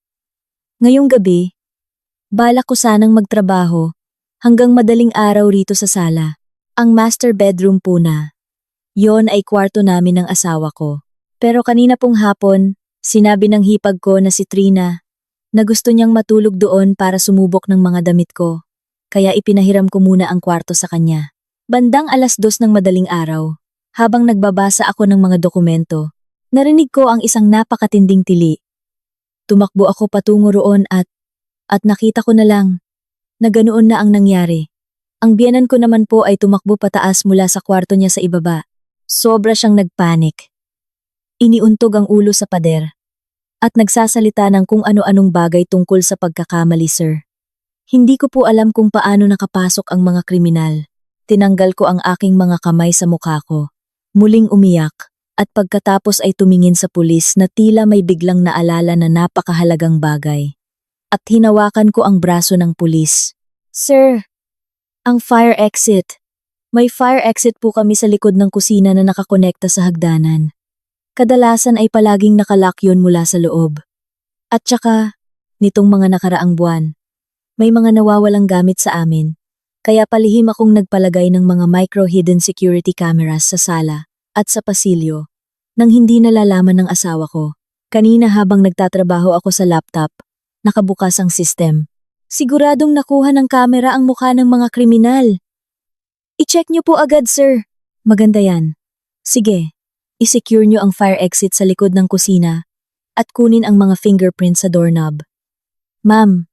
[SPEAKER 1] Ngayong gabi, balak ko sanang magtrabaho hanggang madaling araw rito sa sala. Ang master bedroom po na. Yon ay kwarto namin ng asawa ko. Pero kanina pong hapon, sinabi ng hipag ko na si Trina na gusto niyang matulog doon para sumubok ng mga damit ko, kaya ipinahiram ko muna ang kwarto sa kanya. Bandang 2:00 ng madaling araw, habang nagbabasa ako ng mga dokumento, narinig ko ang isang napakatinding tili. Tumakbo ako patungo roon at nakita ko na lang na ganoon na ang nangyari. Ang biyenan ko naman po ay tumakbo pataas mula sa kwarto niya sa ibaba. Sobra siyang nagpanik. Iniuntog ang ulo sa pader at nagsasalita ng kung ano-anong bagay tungkol sa pagkakamali, sir. Hindi ko po alam kung paano nakapasok ang mga kriminal. Tinanggal ko ang aking mga kamay sa mukha ko. Muling umiyak at pagkatapos ay tumingin sa pulis na tila may biglang naalala na napakahalagang bagay. At hinawakan ko ang braso ng pulis. Sir, ang fire exit. May fire exit po kami sa likod ng kusina na nakakonekta sa hagdanan. Kadalasan ay palaging nakalock yun mula sa loob. At saka, nitong mga nakaraang buwan, may mga nawawalang gamit sa amin, kaya palihim akong nagpalagay ng mga micro-hidden security cameras sa sala at sa pasilyo nang hindi nalalaman ng asawa ko. Kanina habang nagtatrabaho ako sa laptop, nakabukas ang system. Siguradong nakuha ng kamera ang mukha ng mga kriminal. I-check niyo po agad, sir. Maganda yan. Sige. I-secure nyo ang fire exit sa likod ng kusina at kunin ang mga fingerprints sa doorknob. Ma'am,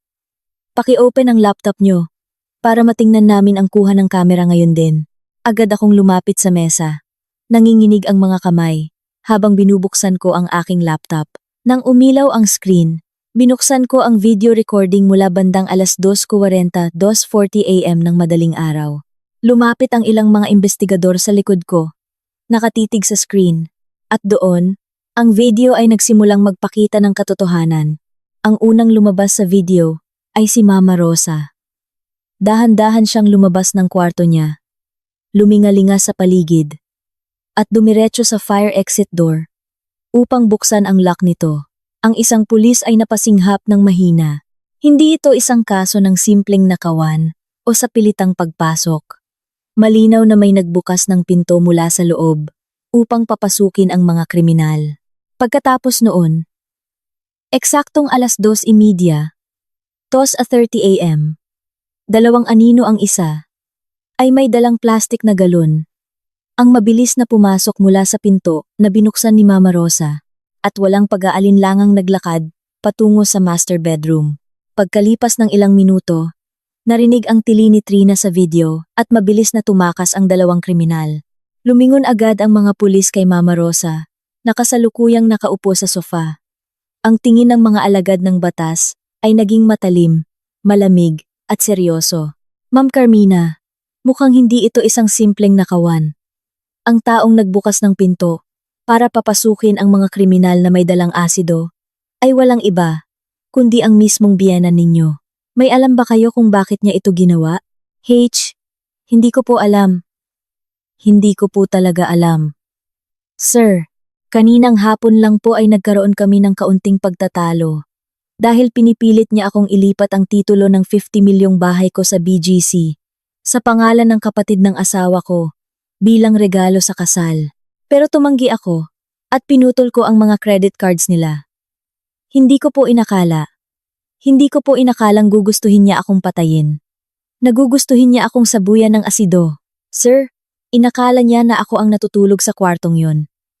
[SPEAKER 1] paki-open ang laptop nyo para matingnan namin ang kuha ng kamera ngayon din. Agad akong lumapit sa mesa. Nanginginig ang mga kamay habang binubuksan ko ang aking laptop. Nang umilaw ang screen, Binuksan ko ang video recording mula bandang alas 2:40, 2:40 AM ng madaling araw. Lumapit ang ilang mga investigador sa likod ko, nakatitig sa screen. At doon, ang video ay nagsimulang magpakita ng katotohanan. Ang unang lumabas sa video ay si Mama Rosa. Dahan-dahan siyang lumabas ng kwarto niya. Lumingalinga sa paligid. At dumiretso sa fire exit door upang buksan ang lock nito. Ang isang pulis ay napasinghap ng mahina. Hindi ito isang kaso ng simpleng nakawan o sa pilitang pagpasok. Malinaw na may nagbukas ng pinto mula sa loob upang papasukin ang mga kriminal. Pagkatapos noon, eksaktong alas 2:30, 2:30 AM, dalawang anino ang isa, ay may dalang plastik na galon. Ang mabilis na pumasok mula sa pinto na binuksan ni Mama Rosa at walang pag-aalinlangang naglakad patungo sa master bedroom. Pagkalipas ng ilang minuto, narinig ang tili ni Trina sa video at mabilis na tumakas ang dalawang kriminal. Lumingon agad ang mga pulis kay Mama Rosa, nakasalukuyang nakaupo sa sofa. Ang tingin ng mga alagad ng batas ay naging matalim, malamig at seryoso. Ma'am Carmina, mukhang hindi ito isang simpleng nakawan. Ang taong nagbukas ng pinto para papasukin ang mga kriminal na may dalang asido ay walang iba, kundi ang mismong biyenan ninyo. May alam ba kayo kung bakit niya ito ginawa? H, hindi ko po alam. Hindi ko po talaga alam. Sir, kaninang hapon lang po ay nagkaroon kami ng kaunting pagtatalo. Dahil pinipilit niya akong ilipat ang titulo ng 50 milyong bahay ko sa BGC sa pangalan ng kapatid ng asawa ko bilang regalo sa kasal. Pero tumanggi ako at pinutol ko ang mga credit cards nila. Hindi ko po inakalang gugustuhin niya akong patayin. Nagugustuhin niya akong sabuyan ng asido. Sir, inakala niya na ako ang natutulog sa kwartong yon.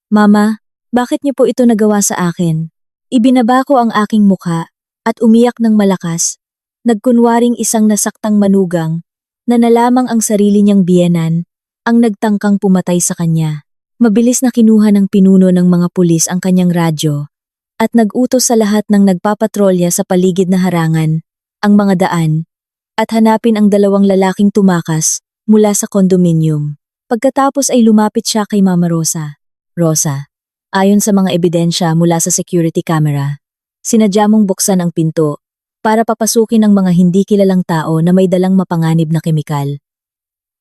[SPEAKER 1] Mama, bakit niyo po ito nagawa sa akin? Ibinaba ko ang aking mukha at umiyak ng malakas. Nagkunwaring isang nasaktang manugang na nalamang ang sarili niyang biyenan ang nagtangkang pumatay sa kanya. Mabilis na kinuha ng pinuno ng mga pulis ang kanyang radyo at nag-utos sa lahat ng nagpapatrolya sa paligid na harangan, ang mga daan, at hanapin ang dalawang lalaking tumakas mula sa kondominium. Pagkatapos ay lumapit siya kay Mama Rosa. Rosa, ayon sa mga ebidensya mula sa security camera, sinadya mong buksan ang pinto para papasukin ang mga hindi kilalang tao na may dalang mapanganib na kemikal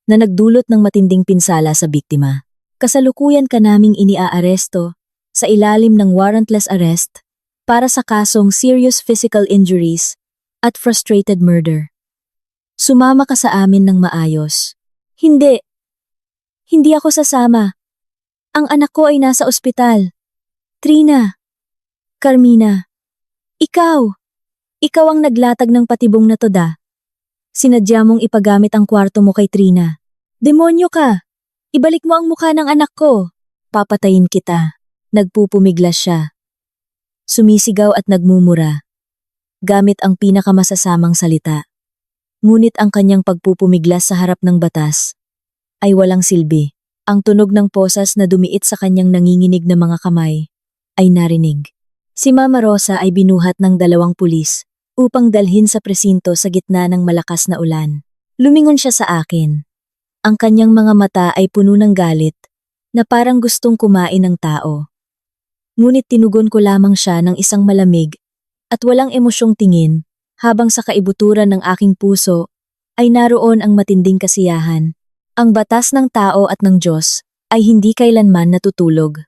[SPEAKER 1] na nagdulot ng matinding pinsala sa biktima. Kasalukuyan ka naming iniaaresto sa ilalim ng warrantless arrest para sa kasong serious physical injuries at frustrated murder. Sumama ka sa amin ng maayos. Hindi. Hindi ako sasama. Ang anak ko ay nasa ospital. Trina. Carmina. Ikaw. Ikaw ang naglatag ng patibong na to da. Sinadya mong ipagamit ang kwarto mo kay Trina. Demonyo ka. Ibalik mo ang mukha ng anak ko. Papatayin kita. Nagpupumiglas siya. Sumisigaw at nagmumura. Gamit ang pinakamasasamang salita. Ngunit ang kanyang pagpupumiglas sa harap ng batas ay walang silbi. Ang tunog ng posas na dumiit sa kanyang nanginginig na mga kamay ay narinig. Si Mama Rosa ay binuhat ng dalawang pulis upang dalhin sa presinto sa gitna ng malakas na ulan. Lumingon siya sa akin. Ang kanyang mga mata ay puno ng galit na parang gustong kumain ng tao. Ngunit tinugon ko lamang siya ng isang malamig at walang emosyong tingin habang sa kaibuturan ng aking puso ay naroon ang matinding kasiyahan. Ang batas ng tao at ng Diyos ay hindi kailanman natutulog.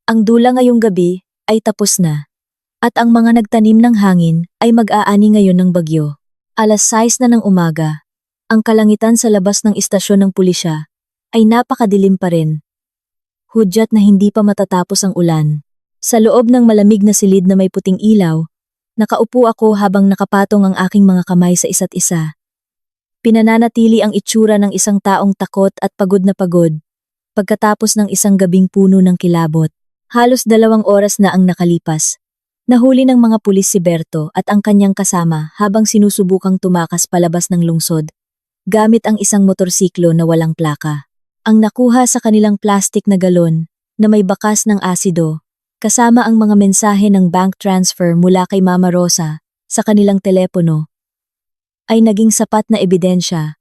[SPEAKER 1] Ang dula ngayong gabi ay tapos na at ang mga nagtanim ng hangin ay mag-aani ngayon ng bagyo. Alas 6 na ng umaga, ang kalangitan sa labas ng istasyon ng pulisya ay napakadilim pa rin. Hudyat na hindi pa matatapos ang ulan. Sa loob ng malamig na silid na may puting ilaw, nakaupo ako habang nakapatong ang aking mga kamay sa isa't isa. Pinananatili ang itsura ng isang taong takot at pagod na pagod, pagkatapos ng isang gabing puno ng kilabot. Halos 2 oras na ang nakalipas. Nahuli ng mga pulis si Berto at ang kanyang kasama habang sinusubukang tumakas palabas ng lungsod, gamit ang isang motorsiklo na walang plaka. Ang nakuha sa kanilang plastik na galon na may bakas ng asido kasama ang mga mensahe ng bank transfer mula kay Mama Rosa sa kanilang telepono, ay naging sapat na ebidensya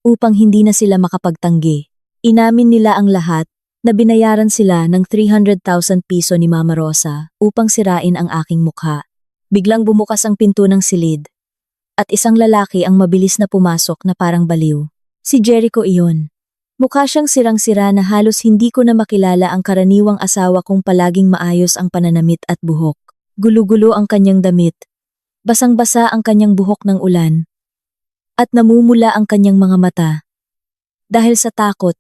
[SPEAKER 1] upang hindi na sila makapagtanggi. Inamin nila ang lahat na binayaran sila ng 300,000 piso ni Mama Rosa upang sirain ang aking mukha. Biglang bumukas ang pinto ng silid at isang lalaki ang mabilis na pumasok na parang baliw. Si Jericho iyon. Mukha siyang sirang-sira na halos hindi ko na makilala ang karaniwang asawa kong palaging maayos ang pananamit at buhok. Gulo-gulo ang kanyang damit. Basang-basa ang kanyang buhok ng ulan. At namumula ang kanyang mga mata. Dahil sa takot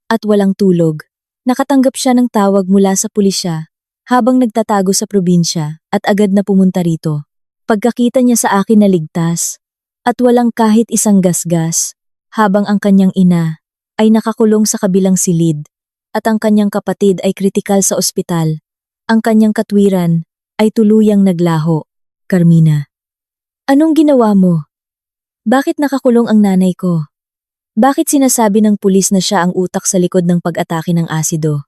[SPEAKER 1] at walang tulog, nakatanggap siya ng tawag mula sa pulisya habang nagtatago sa probinsya at agad na pumunta rito. Pagkakita niya sa akin na ligtas at walang kahit isang gasgas habang ang kanyang ina ay nakakulong sa kabilang silid at ang kanyang kapatid ay kritikal sa ospital, ang kanyang katwiran ay tuluyang naglaho. Carmina, anong ginawa mo? Bakit nakakulong ang nanay ko? Bakit sinasabi ng pulis na siya ang utak sa likod ng pag-atake ng asido?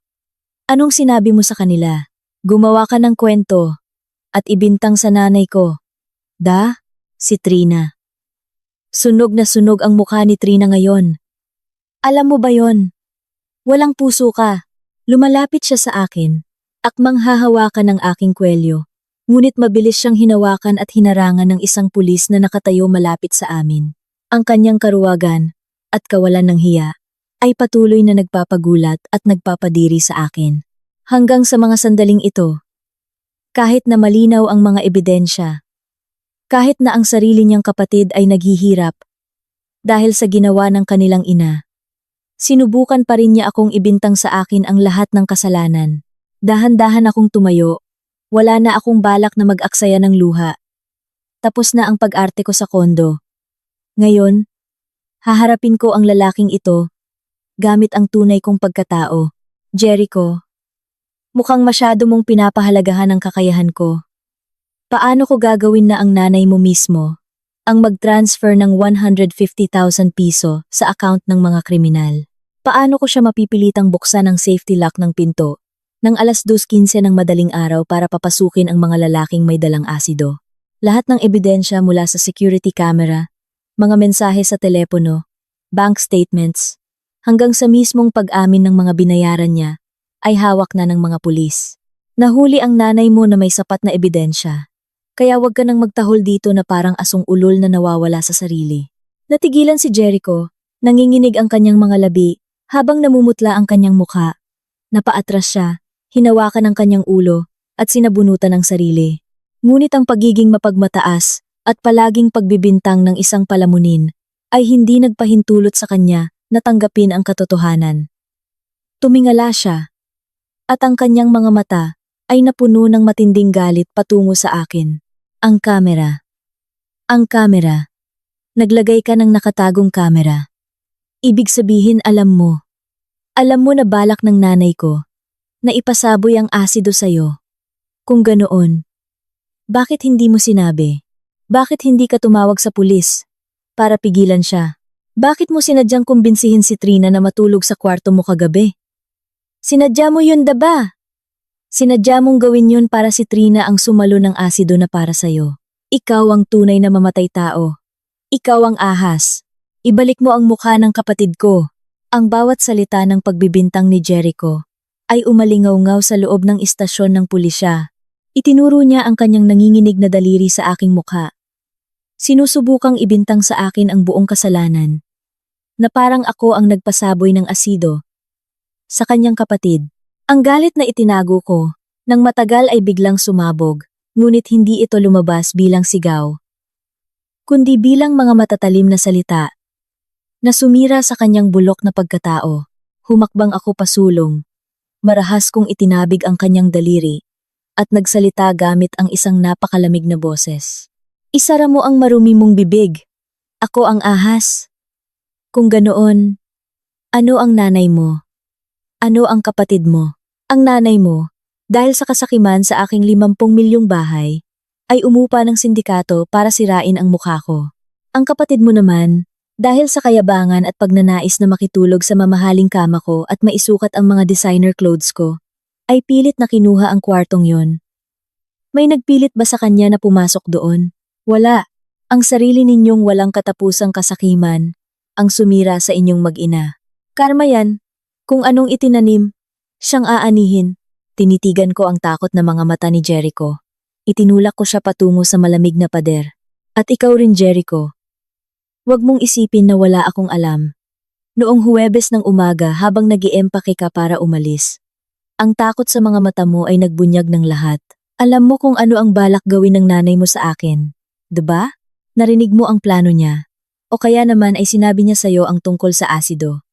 [SPEAKER 1] Anong sinabi mo sa kanila? Gumawa ka ng kwento at ibintang sa nanay ko. Si Trina. Sunog na sunog ang mukha ni Trina ngayon. Alam mo ba yon? Walang puso ka. Lumalapit siya sa akin. Akmang hahawakan ng aking kwelyo. Ngunit mabilis siyang hinawakan at hinarangan ng isang pulis na nakatayo malapit sa amin. Ang kanyang karuwagan at kawalan ng hiya ay patuloy na nagpapagulat at nagpapadiri sa akin. Hanggang sa mga sandaling ito, kahit na malinaw ang mga ebidensya, kahit na ang sarili niyang kapatid ay naghihirap dahil sa ginawa ng kanilang ina, sinubukan pa rin niya akong ibintang sa akin ang lahat ng kasalanan. Dahan-dahan akong tumayo. Wala na akong balak na mag-aksaya ng luha. Tapos na ang pag-arte ko sa kondo. Ngayon, haharapin ko ang lalaking ito gamit ang tunay kong pagkatao. Jericho, mukhang masyado mong pinapahalagahan ang kakayahan ko. Paano ko gagawin na ang nanay mo mismo ang mag-transfer ng 150,000 piso sa account ng mga kriminal? Paano ko siya mapipilitang buksan ang safety lock ng pinto ng alas 2:15 ng madaling araw para papasukin ang mga lalaking may dalang asido? Lahat ng ebidensya mula sa security camera, mga mensahe sa telepono, bank statements, hanggang sa mismong pag-amin ng mga binayaran niya ay hawak na ng mga pulis. Nahuli ang nanay mo na may sapat na ebidensya. Kaya wag ka nang magtahol dito na parang asong ulol na nawawala sa sarili. Natigilan si Jericho, nanginginig ang kanyang mga labi habang namumutla ang kanyang mukha. Napaatras siya, hinawakan ang kanyang ulo at sinabunutan ang sarili. Ngunit ang pagiging mapagmataas at palaging pagbibintang ng isang palamunin ay hindi nagpahintulot sa kanya na tanggapin ang katotohanan. Tumingala siya at ang kanyang mga mata ay napuno ng matinding galit patungo sa akin. Ang kamera. Ang kamera. Naglagay ka ng nakatagong kamera. Ibig sabihin alam mo. Alam mo na balak ng nanay ko na ipasaboy ang asido sa'yo. Kung ganoon, bakit hindi mo sinabi? Bakit hindi ka tumawag sa pulis para pigilan siya? Bakit mo sinadyang kumbinsihin si Trina na matulog sa kwarto mo kagabi? Sinadya mo yun ba? Sinadya mong gawin yun para si Trina ang sumalo ng asido na para sa'yo. Ikaw ang tunay na mamatay tao. Ikaw ang ahas. Ibalik mo ang mukha ng kapatid ko. Ang bawat salita ng pagbibintang ni Jericho ay umalingaw-ngaw sa loob ng istasyon ng pulisya. Itinuro niya ang kanyang nanginginig na daliri sa aking mukha. Sinusubukang ibintang sa akin ang buong kasalanan, na parang ako ang nagpasaboy ng asido sa kanyang kapatid. Ang galit na itinago ko, nang matagal ay biglang sumabog, ngunit hindi ito lumabas bilang sigaw, kundi bilang mga matatalim na salita, na sumira sa kanyang bulok na pagkatao. Humakbang ako pasulong, marahas kong itinabig ang kanyang daliri, at nagsalita gamit ang isang napakalamig na boses. Isara mo ang marumi mong bibig. Ako ang ahas. Kung ganoon, ano ang nanay mo? Ano ang kapatid mo? Ang nanay mo, dahil sa kasakiman sa aking 50 milyong bahay, ay umupa ng sindikato para sirain ang mukha ko. Ang kapatid mo naman, dahil sa kayabangan at pagnanais na makitulog sa mamahaling kama ko at maisukat ang mga designer clothes ko, ay pilit na kinuha ang kwartong yon. May nagpilit ba sa kanya na pumasok doon? Wala. Ang sarili ninyong walang katapusang kasakiman ang sumira sa inyong mag-ina. Karma yan. Kung anong itinanim, siyang aanihin. Tinitigan ko ang takot na mga mata ni Jericho. Itinulak ko siya patungo sa malamig na pader. At ikaw rin, Jericho. Huwag mong isipin na wala akong alam. Noong Huwebes ng umaga habang nag-iempake ka para umalis, ang takot sa mga mata mo ay nagbunyag ng lahat. Alam mo kung ano ang balak gawin ng nanay mo sa akin, 'di ba? Narinig mo ang plano niya. O kaya naman ay sinabi niya sa'yo ang tungkol sa asido.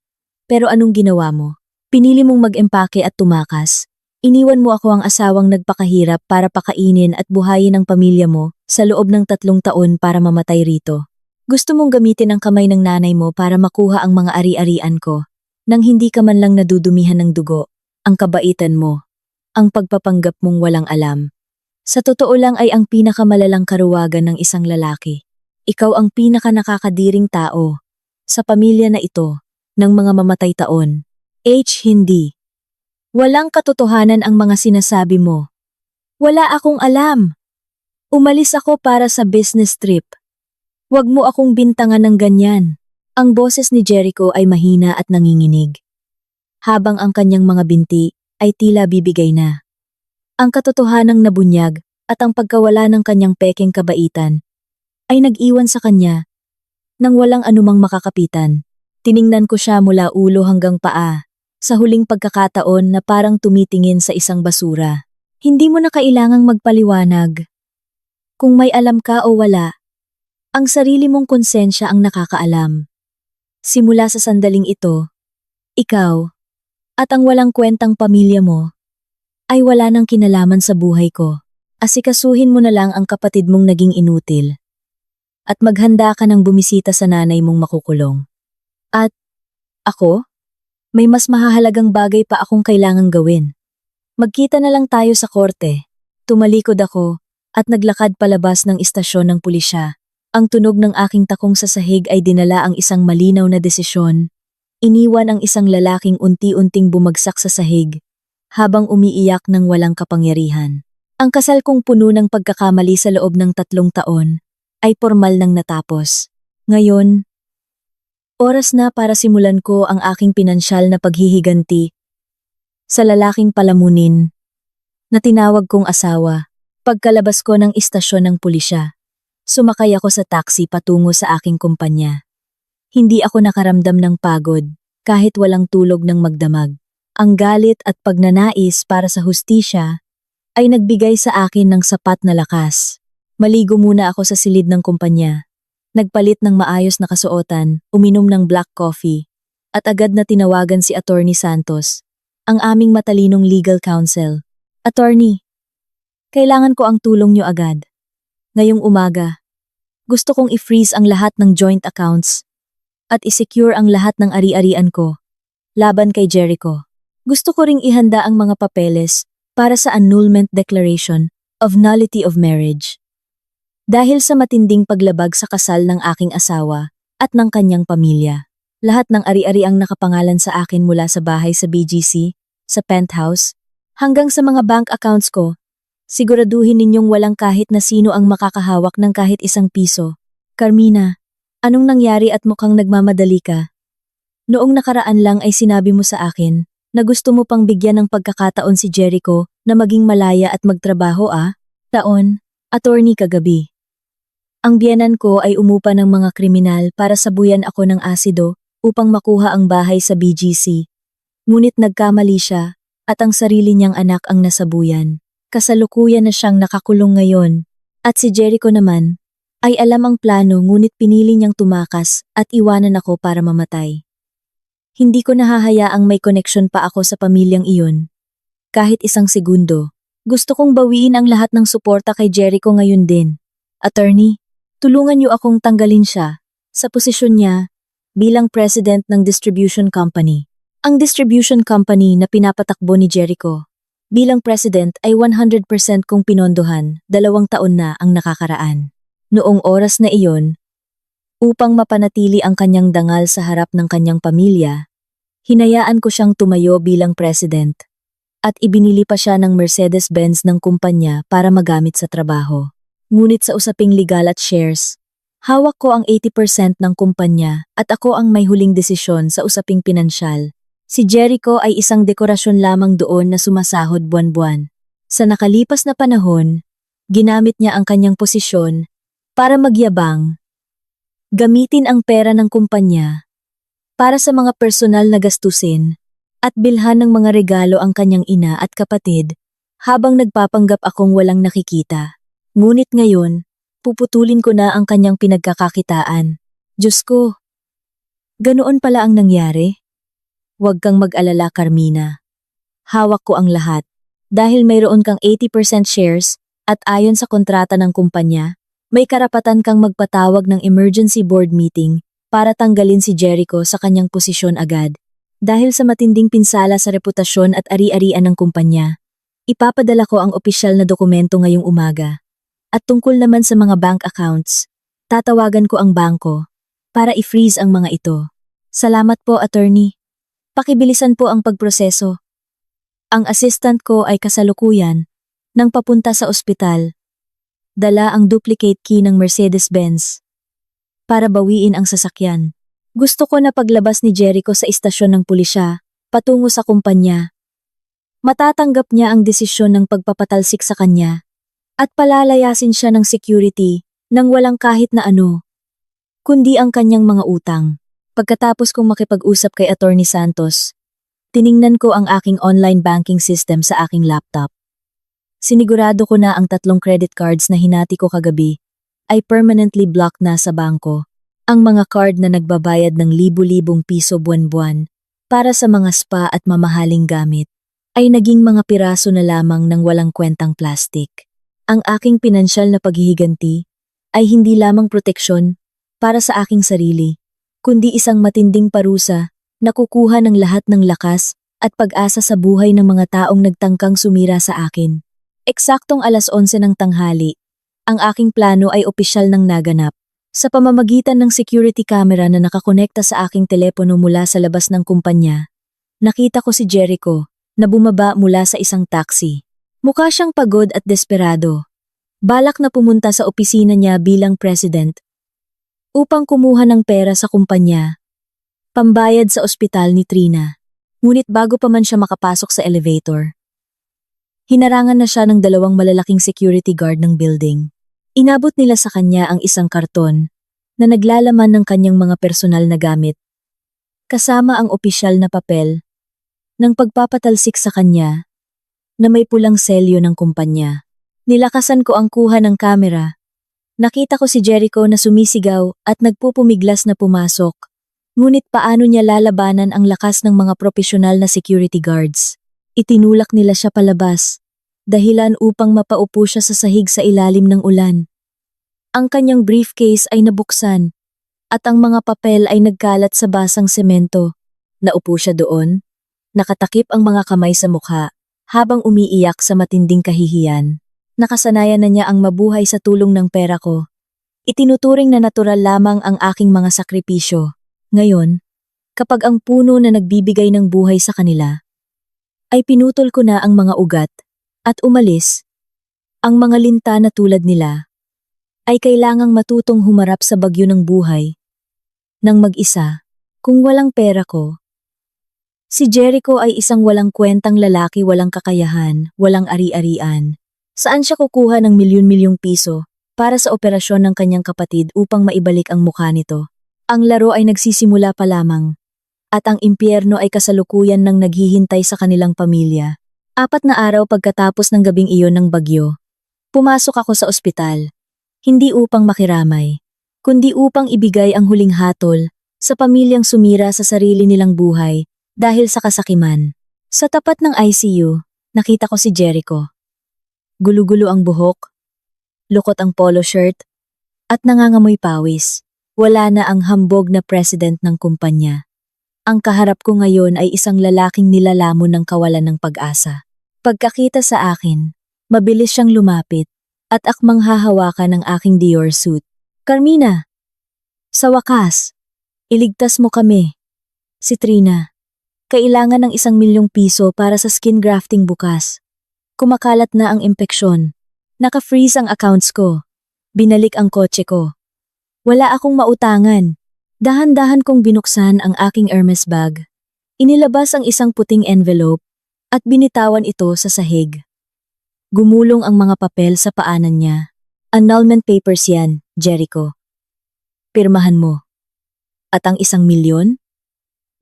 [SPEAKER 1] Pero anong ginawa mo? Pinili mong mag-empake at tumakas. Iniwan mo ako ang asawang nagpakahirap para pakainin at buhayin ang pamilya mo sa loob ng 3 taon para mamatay rito. Gusto mong gamitin ang kamay ng nanay mo para makuha ang mga ari-arian ko, nang hindi ka man lang nadudumihan ng dugo, ang kabaitan mo, ang pagpapanggap mong walang alam. Sa totoo lang ay ang pinakamalalang karuwagan ng isang lalaki. Ikaw ang pinakanakakadiring tao sa pamilya na ito ng mga mamatay taon. Hindi. Walang katotohanan ang mga sinasabi mo. Wala akong alam. Umalis ako para sa business trip. Huwag mo akong bintangan ng ganyan. Ang boses ni Jericho ay mahina at nanginginig, habang ang kanyang mga binti ay tila bibigay na. Ang katotohanang nabunyag at ang pagkawala ng kanyang pekeng kabaitan ay nag-iwan sa kanya nang walang anumang makakapitan. Tiningnan ko siya mula ulo hanggang paa, sa huling pagkakataon na parang tumitingin sa isang basura. Hindi mo na kailangang magpaliwanag. Kung may alam ka o wala, ang sarili mong konsensya ang nakakaalam. Simula sa sandaling ito, ikaw at ang walang kwentang pamilya mo ay wala nang kinalaman sa buhay ko. Asikasuhin mo na lang ang kapatid mong naging inutil. At maghanda ka ng bumisita sa nanay mong makukulong. At ako? May mas mahahalagang bagay pa akong kailangang gawin. Magkita na lang tayo sa korte. Tumalikod ako at naglakad palabas ng istasyon ng pulisya. Ang tunog ng aking takong sa sahig ay dinala ang isang malinaw na desisyon. Iniwan ang isang lalaking unti-unting bumagsak sa sahig, habang umiiyak ng walang kapangyarihan. Ang kasal kong puno ng pagkakamali sa loob ng 3 taon ay formal nang natapos. Ngayon, oras na para simulan ko ang aking pinansyal na paghihiganti sa lalaking palamunin na tinawag kong asawa. Pagkalabas ko ng istasyon ng pulisya, sumakay ako sa taxi patungo sa aking kumpanya. Hindi ako nakaramdam ng pagod kahit walang tulog ng magdamag. Ang galit at pagnanais para sa hustisya ay nagbigay sa akin ng sapat na lakas. Maligo muna ako sa silid ng kumpanya. Nagpalit ng maayos na kasuotan, uminom ng black coffee, at agad na tinawagan si Attorney Santos, ang aming matalinong legal counsel. Attorney, kailangan ko ang tulong niyo agad. Ngayong umaga, gusto kong i-freeze ang lahat ng joint accounts at i-secure ang lahat ng ari-arian ko laban kay Jericho. Gusto ko ring ihanda ang mga papeles para sa annulment declaration of nullity of marriage. Dahil sa matinding paglabag sa kasal ng aking asawa at ng kanyang pamilya, lahat ng ari-ariang nakapangalan sa akin mula sa bahay sa BGC, sa penthouse, hanggang sa mga bank accounts ko, siguraduhin ninyong walang kahit na sino ang makakahawak ng kahit isang piso. Carmina, anong nangyari at mukhang nagmamadali ka? Noong nakaraan lang ay sinabi mo sa akin na gusto mo pang bigyan ng pagkakataon si Jericho na maging malaya at magtrabaho taon, attorney kagabi. Ang biyenan ko ay umupa ng mga kriminal para sabuyan ako ng asido upang makuha ang bahay sa BGC. Ngunit nagkamali siya at ang sarili niyang anak ang nasabuyan. Kasalukuyan na siyang nakakulong ngayon. At si Jericho naman ay alam ang plano ngunit pinili niyang tumakas at iwanan ako para mamatay. Hindi ko nahahayaang may connection pa ako sa pamilyang iyon. Kahit isang segundo, gusto kong bawiin ang lahat ng suporta kay Jericho ngayon din. Attorney, tulungan niyo akong tanggalin siya sa posisyon niya bilang president ng distribution company. Ang distribution company na pinapatakbo ni Jericho bilang president ay 100% kong pinondohan, 2 taon na ang nakakaraan. Noong oras na iyon, upang mapanatili ang kanyang dangal sa harap ng kanyang pamilya, hinayaan ko siyang tumayo bilang president. At ibinili pa siya ng Mercedes-Benz ng kumpanya para magamit sa trabaho. Ngunit sa usaping legal at shares, hawak ko ang 80% ng kumpanya at ako ang may huling desisyon sa usaping pinansyal. Si Jericho ay isang dekorasyon lamang doon na sumasahod buwan-buwan. Sa nakalipas na panahon, ginamit niya ang kanyang posisyon para magyabang, gamitin ang pera ng kumpanya para sa mga personal na gastusin at bilhan ng mga regalo ang kanyang ina at kapatid habang nagpapanggap akong walang nakikita. Ngunit ngayon, puputulin ko na ang kanyang pinagkakakitaan. Diyos ko, ganoon pala ang nangyari? Huwag kang mag-alala, Carmina. Hawak ko ang lahat. Dahil mayroon kang 80% shares at ayon sa kontrata ng kumpanya, may karapatan kang magpatawag ng emergency board meeting para tanggalin si Jericho sa kanyang posisyon agad. Dahil sa matinding pinsala sa reputasyon at ari-arian ng kumpanya, ipapadala ko ang opisyal na dokumento ngayong umaga. At tungkol naman sa mga bank accounts, tatawagan ko ang bangko para i-freeze ang mga ito. Salamat po, attorney. Pakibilisan po ang pagproseso. Ang assistant ko ay kasalukuyan nang papunta sa ospital. Dala ang duplicate key ng Mercedes-Benz para bawiin ang sasakyan. Gusto ko na paglabas ni Jericho sa istasyon ng pulisya, patungo sa kumpanya. Matatanggap niya ang desisyon ng pagpapatalsik sa kanya at palalayasin siya ng security nang walang kahit na ano, kundi ang kanyang mga utang. Pagkatapos kong makipag-usap kay Attorney Santos, tiningnan ko ang aking online banking system sa aking laptop. Sinigurado ko na ang 3 credit cards na hinati ko kagabi ay permanently blocked na sa bangko. Ang mga card na nagbabayad ng libu-libong piso buwan-buwan para sa mga spa at mamahaling gamit ay naging mga piraso na lamang ng walang kwentang plastik. Ang aking pinansyal na paghihiganti ay hindi lamang proteksyon para sa aking sarili, kundi isang matinding parusa na kukuha ng lahat ng lakas at pag-asa sa buhay ng mga taong nagtangkang sumira sa akin. Eksaktong 11:00 ng tanghali, ang aking plano ay opisyal nang naganap. Sa pamamagitan ng security camera na nakakonekta sa aking telepono mula sa labas ng kumpanya, nakita ko si Jericho na bumaba mula sa isang taxi. Mukha siyang pagod at desperado. Balak na pumunta sa opisina niya bilang president upang kumuha ng pera sa kumpanya, pambayad sa ospital ni Trina. Ngunit bago pa man siya makapasok sa elevator, hinarangan na siya ng 2 malalaking security guard ng building. Inabot nila sa kanya ang isang karton na naglalaman ng kanyang mga personal na gamit, kasama ang opisyal na papel ng pagpapatalsik sa kanya na may pulang selyo ng kumpanya. Nilakasan ko ang kuha ng kamera. Nakita ko si Jericho na sumisigaw at nagpupumiglas na pumasok, ngunit paano niya lalabanan ang lakas ng mga profesional na security guards? Itinulak nila siya palabas, dahilan upang mapaupo siya sa sahig sa ilalim ng ulan. Ang kanyang briefcase ay nabuksan at ang mga papel ay nagkalat sa basang semento. Naupo siya doon, nakatakip ang mga kamay sa mukha habang umiiyak sa matinding kahihiyan. Nakasanayan na niya ang mabuhay sa tulong ng pera ko. Itinuturing na natural lamang ang aking mga sakripisyo. Ngayon, kapag ang puno na nagbibigay ng buhay sa kanila, ay pinutol ko na ang mga ugat at umalis, ang mga linta na tulad nila ay kailangang matutong humarap sa bagyo ng buhay nang mag-isa. Kung walang pera ko, si Jericho ay isang walang kwentang lalaki, walang kakayahan, walang ari-arian. Saan siya kukuha ng milyon-milyong piso para sa operasyon ng kanyang kapatid upang maibalik ang mukha nito? Ang laro ay nagsisimula pa lamang at ang impyerno ay kasalukuyan nang naghihintay sa kanilang pamilya. 4 na araw pagkatapos ng gabing iyon ng bagyo, pumasok ako sa ospital, hindi upang makiramay, kundi upang ibigay ang huling hatol sa pamilyang sumira sa sarili nilang buhay dahil sa kasakiman. Sa tapat ng ICU, nakita ko si Jericho. Gulo-gulo ang buhok, lukot ang polo shirt, at nangangamoy pawis. Wala na ang hambog na president ng kumpanya. Ang kaharap ko ngayon ay isang lalaking nilalamon ng kawalan ng pag-asa. Pagkakita sa akin, mabilis siyang lumapit at akmang hahawakan ng aking Dior suit. Carmina! Sa wakas, iligtas mo kami. Si Trina. Kailangan ng 1 milyong piso para sa skin grafting bukas. Kumakalat na ang impeksyon. Naka-freeze ang accounts ko. Binalik ang kotse ko. Wala akong mautangan. Dahan-dahan kong binuksan ang aking Hermes bag. Inilabas ang isang puting envelope at binitawan ito sa sahig. Gumulong ang mga papel sa paanan niya. Annulment papers yan, Jericho. Pirmahan mo. At ang 1 milyon?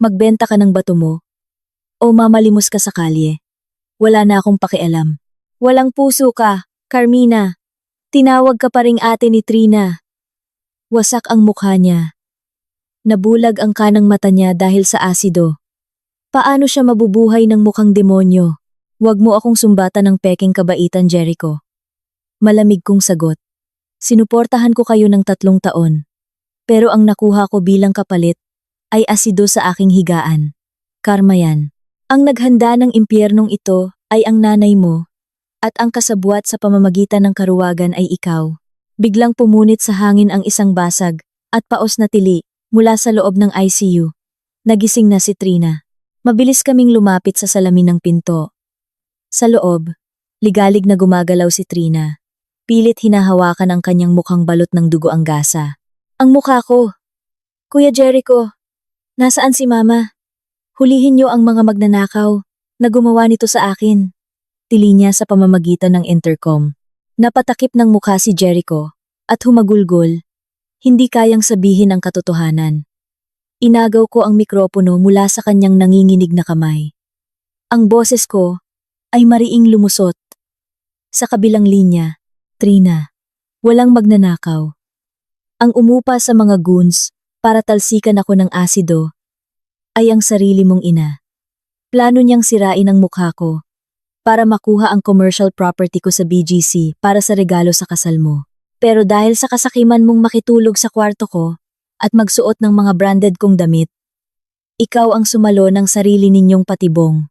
[SPEAKER 1] Magbenta ka ng bato mo o mamalimos ka sa kalye. Wala na akong pakialam. Walang puso ka, Carmina. Tinawag ka pa ring ate ni Trina. Wasak ang mukha niya. Nabulag ang kanang mata niya dahil sa asido. Paano siya mabubuhay ng mukhang demonyo? Huwag mo akong sumbatan ng peking kabaitan, Jericho. Malamig kong sagot. Sinuportahan ko kayo ng 3 taon. Pero ang nakuha ko bilang kapalit ay asido sa aking higaan. Karma yan. Ang naghanda ng impyernong ito ay ang nanay mo at ang kasabwat sa pamamagitan ng karuwagan ay ikaw. Biglang pumunit sa hangin ang isang basag at paos na tili mula sa loob ng ICU. Nagising na si Trina. Mabilis kaming lumapit sa salamin ng pinto. Sa loob, ligalig na gumagalaw si Trina. Pilit hinahawakan ang kanyang mukhang balot ng dugo ang gasa. Ang mukha ko! Kuya Jericho! Nasaan si Mama? Hulihin niyo ang mga magnanakaw na gumawa nito sa akin. Tili niya sa pamamagitan ng intercom. Napatakip ng mukha si Jericho at humagulgol. Hindi kayang sabihin ang katotohanan. Inagaw ko ang mikropono mula sa kanyang nanginginig na kamay. Ang boses ko ay mariing lumusot. Sa kabilang linya, Trina, walang magnanakaw. Ang umupa sa mga goons para talsikan ako ng asido ay ang sarili mong ina. Plano niyang sirain ang mukha ko para makuha ang commercial property ko sa BGC para sa regalo sa kasal mo. Pero dahil sa kasakiman mong makitulog sa kwarto ko at magsuot ng mga branded kong damit, ikaw ang sumalo ng sarili ninyong patibong.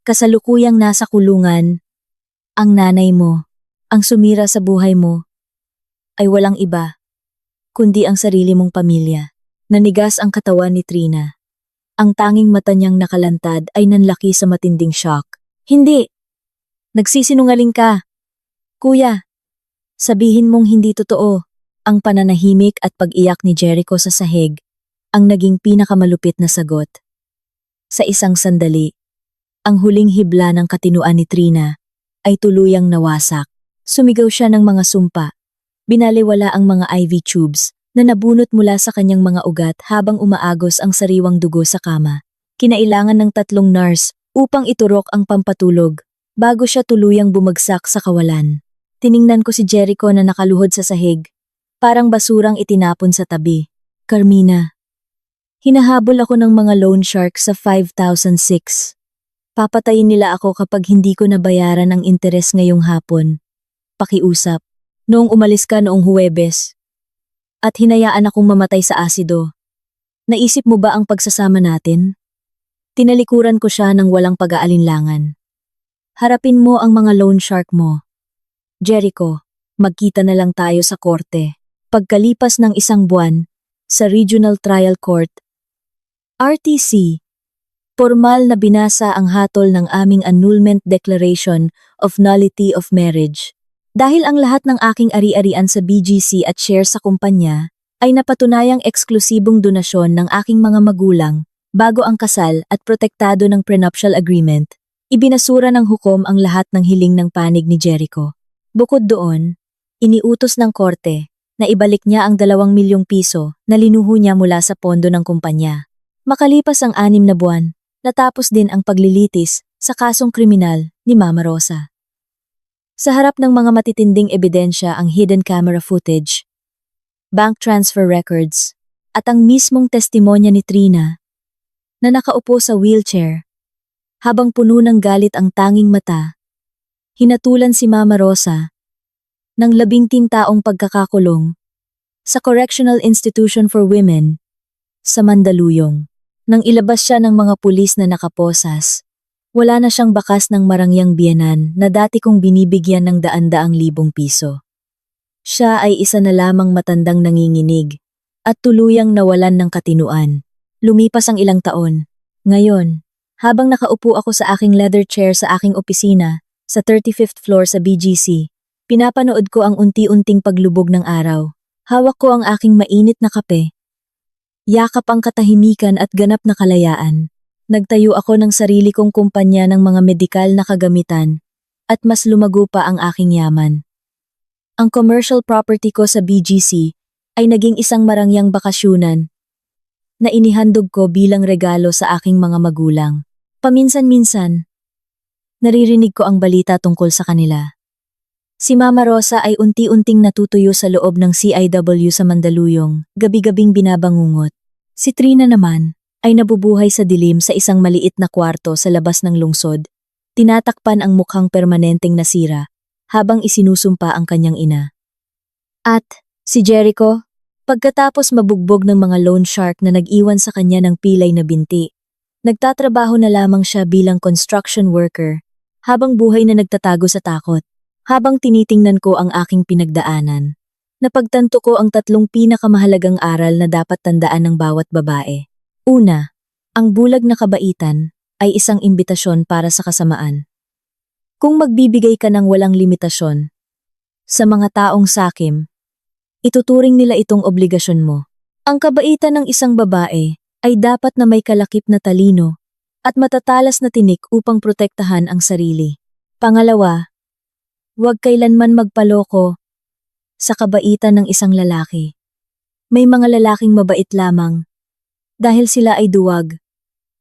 [SPEAKER 1] Kasalukuyang nasa kulungan, ang nanay mo, ang sumira sa buhay mo, ay walang iba, kundi ang sarili mong pamilya. Nanigas ang katawan ni Trina. Ang tanging mata niyang nakalantad ay nanlaki sa matinding shock. Hindi! Nagsisinungaling ka! Kuya! Sabihin mong hindi totoo. Ang pananahimik at pag-iyak ni Jericho sa sahig ang naging pinakamalupit na sagot. Sa isang sandali, ang huling hibla ng katinuan ni Trina ay tuluyang nawasak. Sumigaw siya ng mga sumpa. Binaliwala ang mga IV tubes na nabunot mula sa kanyang mga ugat habang umaagos ang sariwang dugo sa kama. Kinailangan ng 3 nurse upang iturok ang pampatulog bago siya tuluyang bumagsak sa kawalan. Tiningnan ko si Jericho na nakaluhod sa sahig, parang basurang itinapon sa tabi. Carmina. Hinahabol ako ng mga loan shark sa 5,006. Papatayin nila ako kapag hindi ko nabayaran ang interes ngayong hapon. Pakiusap. Noong umalis ka noong Huwebes, at hinayaan akong mamatay sa asido. Naisip mo ba ang pagsasama natin? Tinalikuran ko siya ng walang pag-aalinlangan. Harapin mo ang mga loan shark mo. Jericho, magkita na lang tayo sa korte. Pagkalipas ng 1 buwan, sa Regional Trial Court, RTC, formal na binasa ang hatol ng aming annulment declaration of nullity of marriage. Dahil ang lahat ng aking ari-arian sa BGC at share sa kumpanya ay napatunayang eksklusibong donasyon ng aking mga magulang bago ang kasal at protektado ng prenuptial agreement, ibinasura ng hukom ang lahat ng hiling ng panig ni Jericho. Bukod doon, iniutos ng korte na ibalik niya ang 2 milyong piso na linuho niya mula sa pondo ng kumpanya. Makalipas ang 6 na buwan, natapos din ang paglilitis sa kasong kriminal ni Mama Rosa. Sa harap ng mga matitinding ebidensya ang hidden camera footage, bank transfer records, at ang mismong testimonya ni Trina na nakaupo sa wheelchair habang puno ng galit ang tanging mata, hinatulan si Mama Rosa ng 19 taong pagkakakulong sa Correctional Institution for Women sa Mandaluyong. Nang ilabas siya ng mga pulis na nakaposas, wala na siyang bakas ng marangyang biyenan na dati kong binibigyan ng daan-daang libong piso. Siya ay isa na lamang matandang nanginginig at tuluyang nawalan ng katinuan. Lumipas ang ilang taon. Ngayon, Habang nakaupo ako sa aking leather chair sa aking opisina, sa 35th floor sa BGC, pinapanood ko ang unti-unting paglubog ng araw. Hawak ko ang aking mainit na kape. Yakap ang katahimikan at ganap na kalayaan. Nagtayo ako ng sarili kong kumpanya ng mga medikal na kagamitan at mas lumago pa ang aking yaman. Ang commercial property ko sa BGC ay naging isang marangyang bakasyunan na inihandog ko bilang regalo sa aking mga magulang. Paminsan-minsan, naririnig ko ang balita tungkol sa kanila. Si Mama Rosa ay unti-unting natutuyo sa loob ng CIW sa Mandaluyong, gabi-gabing binabangungot. Si Trina naman ay nabubuhay sa dilim sa isang maliit na kwarto sa labas ng lungsod. Tinatakpan ang mukhang permanenteng nasira habang isinusumpa ang kanyang ina. At si Jericho, pagkatapos mabugbog ng mga loan shark na nag-iwan sa kanya ng pilay na binti, nagtatrabaho na lamang siya bilang construction worker habang buhay na nagtatago sa takot. Habang tinitingnan ko ang aking pinagdaanan, napagtanto ko ang 3 pinakamahalagang aral na dapat tandaan ng bawat babae. Una, ang bulag na kabaitan ay isang imbitasyon para sa kasamaan. Kung magbibigay ka ng walang limitasyon sa mga taong sakim, ituturing nila itong obligasyon mo. Ang kabaitan ng isang babae ay dapat na may kalakip na talino at matatalas na tinik upang protektahan ang sarili. Pangalawa, huwag kailanman magpaloko sa kabaitan ng isang lalaki. May mga lalaking mabait lamang dahil sila ay duwag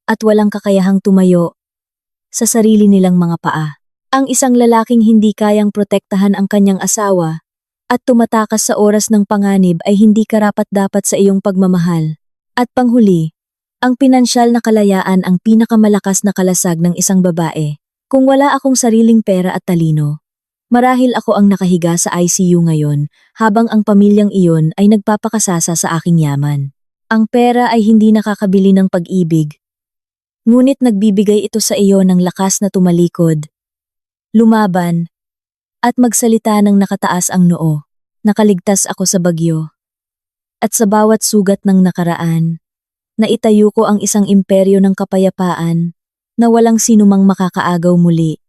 [SPEAKER 1] at walang kakayahang tumayo sa sarili nilang mga paa. Ang isang lalaking hindi kayang protektahan ang kanyang asawa at tumatakas sa oras ng panganib ay hindi karapat-dapat sa iyong pagmamahal. At panghuli, ang pinansyal na kalayaan ang pinakamalakas na kalasag ng isang babae. Kung wala akong sariling pera at talino, marahil ako ang nakahiga sa ICU ngayon habang ang pamilyang iyon ay nagpapakasasa sa aking yaman. Ang pera ay hindi nakakabili ng pag-ibig, ngunit nagbibigay ito sa iyo ng lakas na tumalikod, lumaban, at magsalita ng nakataas ang noo. Nakaligtas ako sa bagyo. At sa bawat sugat ng nakaraan, naitayo ko ang isang imperyo ng kapayapaan na walang sinumang makakaagaw muli.